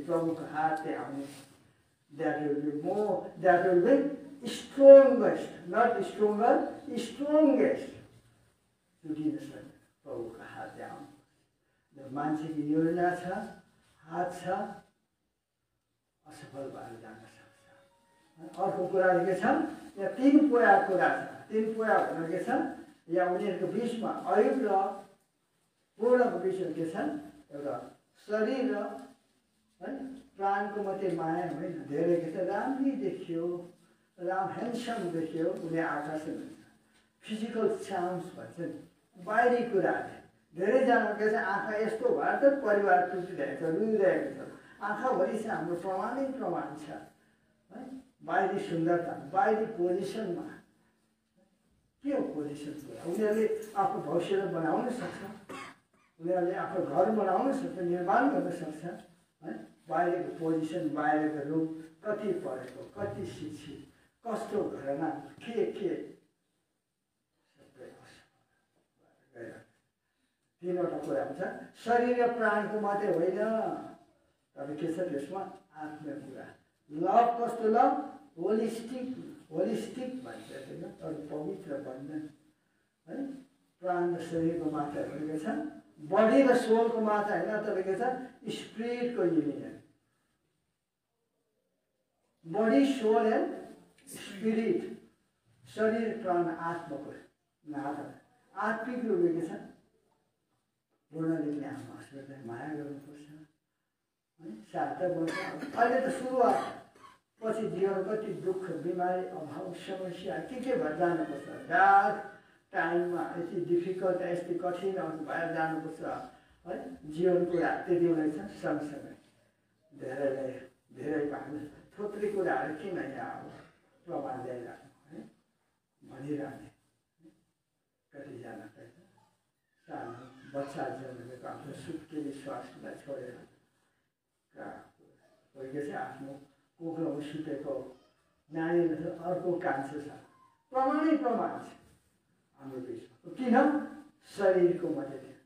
प्रभुको हातले आउने that will be strongest not stronger strongest छुटिन सक्छ प्रभुको हातले आउनु मान्छेको योजना छ हात छ असफल भएर जान सक्छ अर्को कुरा के छ यहाँ 3 पोया कुरा छ 3 पोया भनेको के छ यहाँ उनीहरूको बिचमा अयुब र पूर्णको बिचमा के छ एउटा शरीर र है प्राणको मात्रै माया होइन धेरै के छ राम्री देखियो राम ह्यान्डसम देखियो उनी आकर्षण हुन्छ फिजिकल चार्म्स भन्छ नि बाहिरी कुराले धेरैजना के छ आँखा यस्तो भएर त परिवार टुटिरहेको छ रुइरहेको छ आँखाभरि चाहिँ हाम्रो प्रमाणै प्रमाण छ है बाहिरी सुन्दरता बाहिरी पोजिसनमा के हो पोजिसन कुरा उनीहरूले आफ्नो भविष्य बनाउन सक्छ उनीहरूले आफ्नो घर बनाउन सक्छ निर्माण गर्न सक्छ है बाहिरको पोजिसन बाहिरको रूप कति पढेको कति शिक्षित कस्तो घरमा के सबै गएर तीनवटा कुरा हुन्छ। शरीर र प्राणको मात्रै होइन, तर के छ त्यसमा आत्मीय कुरा। लभ कस्तो लभ? होलिस्टिक भन्छ होइन, तर पवित्र बन्धन है। प्राण र शरीरको मात्रा भनेको छ, बडी र सोलको मात्रा होइन, तपाईँको छ स्पिरिटको union. Body, soul and spirit, शरीर प्राण आत्माको नाता। आत्मिक रूपले के छ? पूर्णले आफ्नो हस्पिटललाई माया गर्नुपर्छ है। सहायता गर्छ। अहिले त सुरुवात, पछि जीवन कति दुःख, बिमारी, अभाव, समस्या के भएर जानुपर्छ। डार्क टाइममा यति डिफिकल्ट, यति कठिन भएर जानुपर्छ है। जीवन कुरा त्यति बेला छ। सँगसँगै धेरै हामी थुप्रै कुराहरू किन यहाँ अब प्रमाण ल्याइराख्नु है, भनिरहने। कतिजना त सानो बच्चा जन्मेको आफ्नो सुत्केरी स्वास्थ्यलाई छोडेर कोही चाहिँ आफ्नो कुखुरामा सुतेको नानीहरू अर्को कान्छो छ। प्रमाण छ हाम्रो देशमा। किन? शरीरको मात्रै थियो,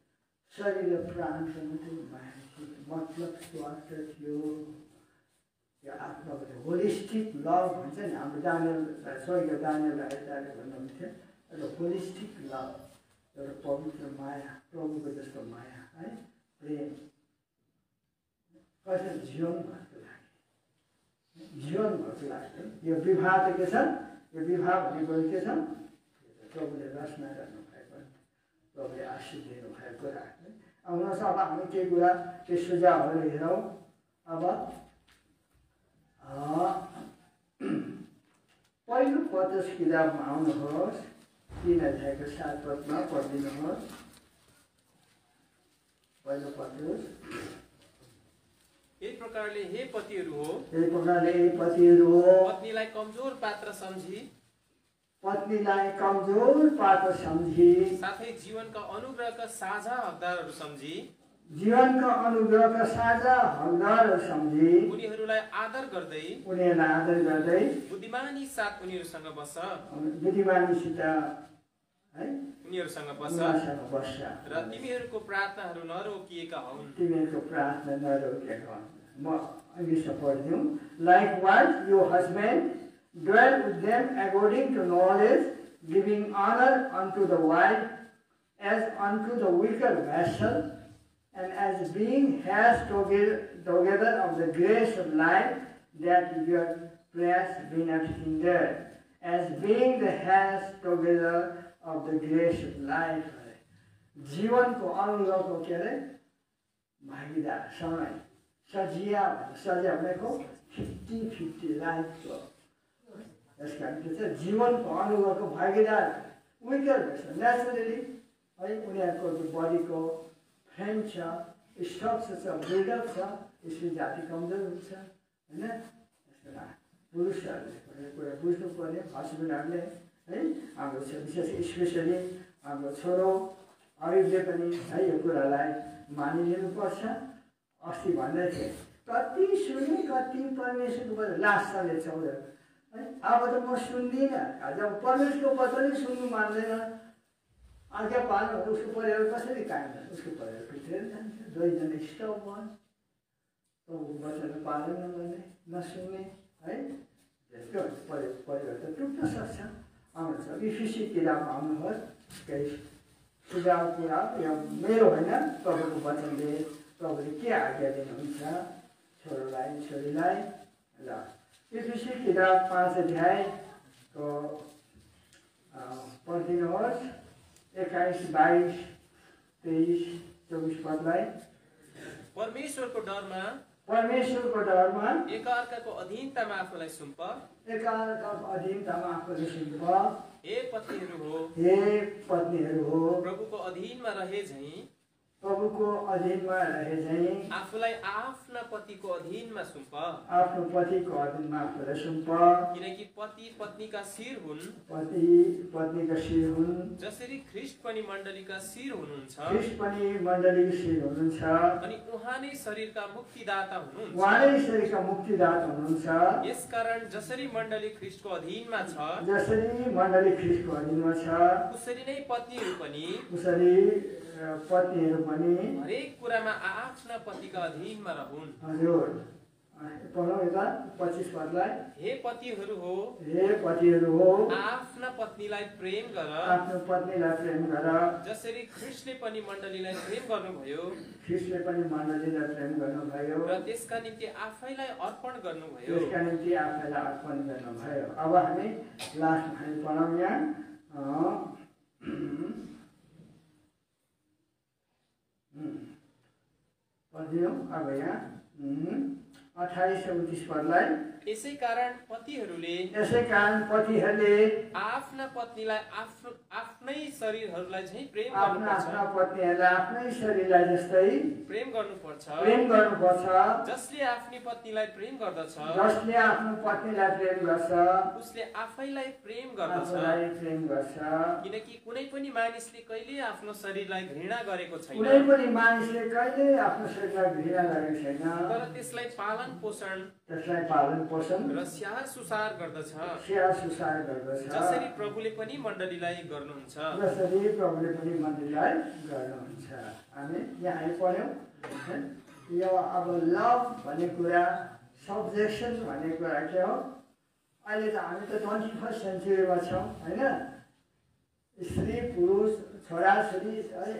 शरीर र प्राणको मात्रै माया थियो, मतलब स्वार्थ थियो। यो आत्माको थियो होलिस्टिक लभ भन्छ नि। हाम्रो दानिएल स्वर्गीय दानिएल राईले भन्नुहुन्थ्यो, एउटा होलिस्टिक लभ, एउटा पवित्र माया, प्रभुको जस्तो माया है, प्रेम। कसरी जीवन भएको लाग्यो, जीवन भएको लाग्यो। यो विवाह त के छ? यो विवाह भनेको के छ? प्रभुले रचना गर्नुभएको, प्रभुले आशीष दिनुभएको कुरा। आउनुहोस् अब हामी केही कुरा, केही सुझावहरू हेरौँ। अब पहिलो पत्रस किताबमा आउनुहोस्, 3 अध्यायको 7 पदमा पढिदिनुहोस्। पहिलो पत्रस। यही प्रकारले हे पतिहरू हो, पत्नीलाई कमजोर पात्र सम्झी, साथै जीवनका अनुग्रहका साझा हकदारहरू सम्झी, उनीहरूलाई आदर गर्दै बुद्धिमानी साथ उनीहरूसँग बस र तिमीहरूको प्रार्थनाहरू नरोकिएका हुन्। म इंग्लिशमा पढिदिउँ। Likewise, your husband dwell with them according to knowledge, giving honor unto the wife as unto the weaker vessel, and as being heirs together of the grace of life, that your prayers be not hindered. As being the heirs together of the grace of life. जीवन को अनुग्रहको के अरे भागीदार समय सजिया भनेको 50-50 लाइफको। यसका निम्ति जीवन को अनुग्रहको भागीदार विकर भएछ। नेचुरली है, उनीहरूको बडीको फ्रेम छ, स्ट्रक्चर छ, बिल्डअप छ। यसरी जाति कमजोर हुन्छ होइन। यसमा पुरुषहरूले कुरा बुझ्नुपर्ने, हस्बेन्डहरूले है, हाम्रो विशेष स्पेसली हाम्रो छोरो अरूले पनि है यो कुरालाई मानिलिनुपर्छ। अस्ति भन्दै थिएँ, कति सुने कति परमेश्वरको लास्ट सालले 14 है। अब त म सुन्दिनँ। जब परमेश्वरको वचन नै सुन्नु मान्दैन, आज्ञा पाल्नु, उसको परिवार कसरी कायम हुन्छ? उसको परिवार पिटेर जान्छ। दुईजना स्टप भयो, प्रभुको वचन पालन नगर्ने, नसुन्ने है, त्यसको परिवार त टुट्न सक्छ। आउनुहोस् इफिसी किताबमा आउनुहोस्। केही सुझाव कुरा यो मेरो होइन, प्रभुको वचनले प्रभुले के आज्ञा दिनुहुन्छ छोरोलाई छोरीलाई। ल इफिसी किताब 5 अध्यायको पढिदिनुहोस्। 21, 22, 23, 24 पदलाई। परमेश्वरको डरमा एकाअर्काको अधीनतामा आफूलाई सुम्प, हे पत्नीहरू हो प्रभुको अधीनमा रहे झैं प्रभुको अधीनमा रहे चाहिँ आफूलाई आफ्ना पतिको अधीनमा सुम्प, आफ्नो पतिको अधीनमा आफूलाई सुम्प। किनकि पति पत्नीका शिर हुन्, पति पत्नीका शिर हुन्, जसरी ख्रीष्ट पनि मण्डलीका शिर हुनुहुन्छ, ख्रीष्ट पनि मण्डलीको शिर हुनुहुन्छ, अनि उहाँ नै शरीरका मुक्तिदाता हुनुहुन्छ। उहाँ नै शरीरका मुक्तिदाता हुनुहुन्छ। यसकारण जसरी मण्डली ख्रीष्टको अधीनमा छ, जसरी मण्डली ख्रीष्टको अधीनमा छ, उसरी नै पत्नीहरू पनि उसरी पत्नीहरू पनि हरेक कुरामा आफ्ना पतिका अधीनमा रहून्। हजुर पढौँ यता 25 पदलाई। हे पतिहरू हो, हे पतिहरू हो, आफ्ना पत्नीलाई प्रेम गर, आफ्नो पत्नीलाई प्रेम गर, जसरी ख्रीष्टले पनि मण्डलीलाई प्रेम गर्नुभयो ख्रीष्टले पनि मण्डलीलाई प्रेम गर्नुभयो र त्यसका निम्ति आफैलाई अर्पण गर्नुभयो। त्यसका निम्ति आफैलाई अर्पण गर्नुभयो। अब हामी लास्टमा हामी पढौँ यहाँ पढिदिउँ अब यहाँ 28 र 29 पदलाई। यसै कारण पतिहरूले आफ्ना पत्नीलाई आफ्नै शरीरहरूलाई चाहिँ प्रेम आफ्ना गर्नुपर्छ, पत्नीहरूलाई आफ्नै शरीरलाई जस्तै प्रेम गर्नुपर्छ। जसले आफ्नी पत्नीलाई प्रेम गर्दछ, जसले आफ्नो पत्नीलाई प्रेम गर्छ, उसले आफैलाई प्रेम गर्दछ। आफूलाई प्रेम गर्छ। किनकि कुनै पनि मानिसले कहिले आफ्नो शरीरलाई घृणा गरेको छैन, कुनै पनि मानिसले कहिले आफ्नो शरीरलाई घृणा गरेको छैन, तर त्यसलाई पालन पोषण त्यसलाई पालन पोषण र स्याहार सुसार गर्दछ, स्याहार सुसार गर्दछ। जसरी प्रभुले पनि मण्डलीलाई गर्नुहुन्छ। जसरी प्रभुले पनि मण्डलीलाई गर्नुहुन्छ। हामी यहाँ पढ्यौँ यो अब लभ भन्ने कुरा, सब्जेक्सन भन्ने कुरा के हो? अहिले त हामी त 21st सेन्चुरीमा छौँ होइन? स्त्री पुरुष छोराछोरी है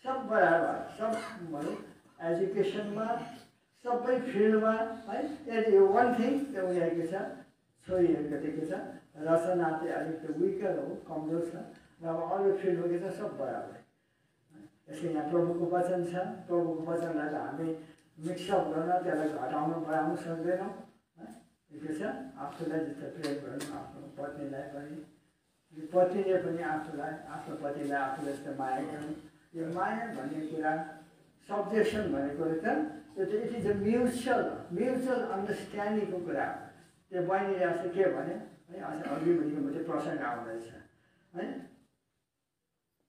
सब बराबर, सब भनौँ एजुकेसनमा सबै फिल्डमा है। यदि यो वान थिङ त्यो उनीहरूको छ, छोरीहरूको दिएको छ, रचना चाहिँ अलिक त विकर हो, कमजोर छ, र अब अरू फिल्डमा के छ सब बराबर। यसको यहाँ प्रभुको वचन छ, प्रभुको वचनलाई त हामी मिक्सअप गर्न त्यसलाई घटाउन बढाउन सक्दैनौँ। ठिकै छ, आफूलाई जस्तो प्रेम गर्नु, आफ्नो पत्नीलाई पनि, पत्नीले पनि आफूलाई, आफ्नो पतिलाई आफू जस्तो माया गर्नु। यो माया भन्ने कुरा, सब्जेक्सन भन्ने कुरा त यो चाहिँ इट इज अ म्युचुअल अन्डरस्ट्यान्डिङको कुरा हो। त्यो बहिनीले अस्ति के भने है, अस्ति अघि भनेको मात्रै प्रसङ्ग आउँदैछ है,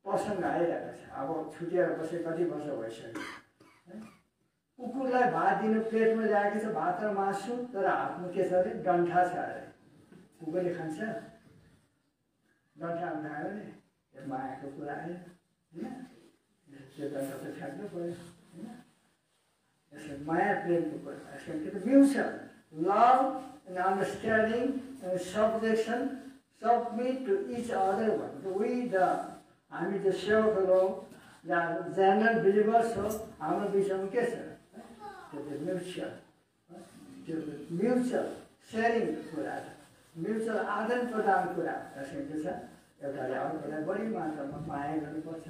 प्रसङ्ग आइरहेको छ। अब छुटेर बसे कति वर्ष भइसक्यो है। कुकुरलाई भात दिनु पेटमा ल्याएको छ भात र मासु, तर हातमा के छ अरे? डन्ठा छ अरे। कुकुरले खान्छ? डन्ठा खायो नि, त्यो मायाको कुरा आयो होइन? त्यो डन्ठा त फ्याँक्नु पऱ्यो होइन? यसले माया प्रेमको कुरा, यसको के त mutual love and understanding and subjection, submit to each other भनेको हामी जो सेवकहरू हौ, जेनरल बिलिभर्स हो, हाम्रो बिचमा के छ? त्यो म्युचुअल सेयरिङ कुरा, म्युचुअल आदान प्रदान कुरा। यसमा के छ? एउटाले अर्कोलाई बढी मात्रामा माया गर्नुपर्छ,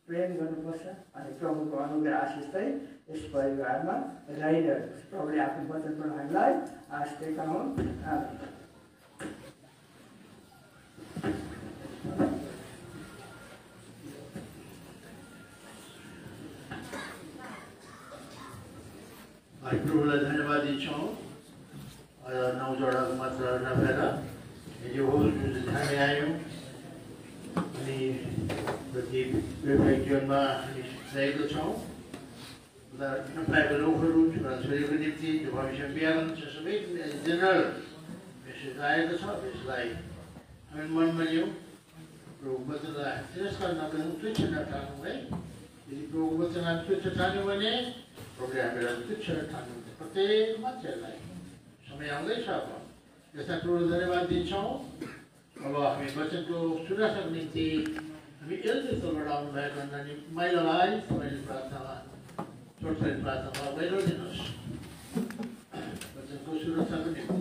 प्रेम गर्नुपर्छ, अनि प्रभुको अनुग्रह आशिष चाहिँ यस परिवारमा रहिरहेको छ। प्रभुले आफ्नो वचनबाट हामीलाई आशिष दिएका हुन्। प्रभुलाई धन्यवाद दिन्छौँ। 9 जोडाको मात्र नभएर यो होल जुन हामी आयौँ अनि प्रति वैवाहिक जीवनमा हामी रहेको छौँ। नपाएको लोकहरू, छोराछोरीको निम्ति जो भविष्य बिहा गर्नु छ, सबै जेनरल मेसेज आएको छ। यसलाई हामी मनमा लियौँ, प्रभु वचनलाई तिरस्कार नगरौँ, तुच्छ नठानौँ है। यदि प्रभु वचन हामी तुच्छ ठान्यौँ भने प्रभुले हामीलाई तुच्छ ठान्नुहुन्छ। प्रत्येक मान्छेहरूलाई समय आउँदैछ। अब यसलाई प्रभु धन्यवाद दिन्छौँ। अब हामी वचनको सुरक्षाको निम्ति हामी एल्जेसबाट आउनुभएको नानी माइलालाई तपाईँले प्रार्थनामा छोटकरी प्रार्थनामा पहिलो दिनुहोस् वचनको सुरक्षाको निम्ति।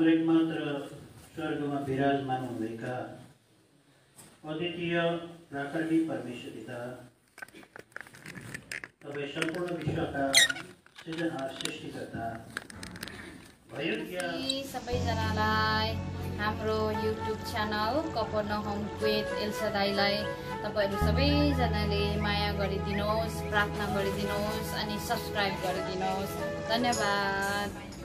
हाम्रो एकमात्र स्वर्गमा विराजमान हुँदैका अद्वितीय प्राकर्तिक परमेश्वर पिता, तपाईँ सम्पूर्ण विश्वका सृजनहार सृष्टिकर्ता सबैजनालाई हाम्रो युट्युब च्यानल कफरनहुम क्वेत एल्सादाईलाई तपाईँहरू सबैजनाले माया गरिदिनुहोस्, प्रार्थना गरिदिनुहोस् अनि सब्सक्राइब गरिदिनुहोस्। धन्यवाद।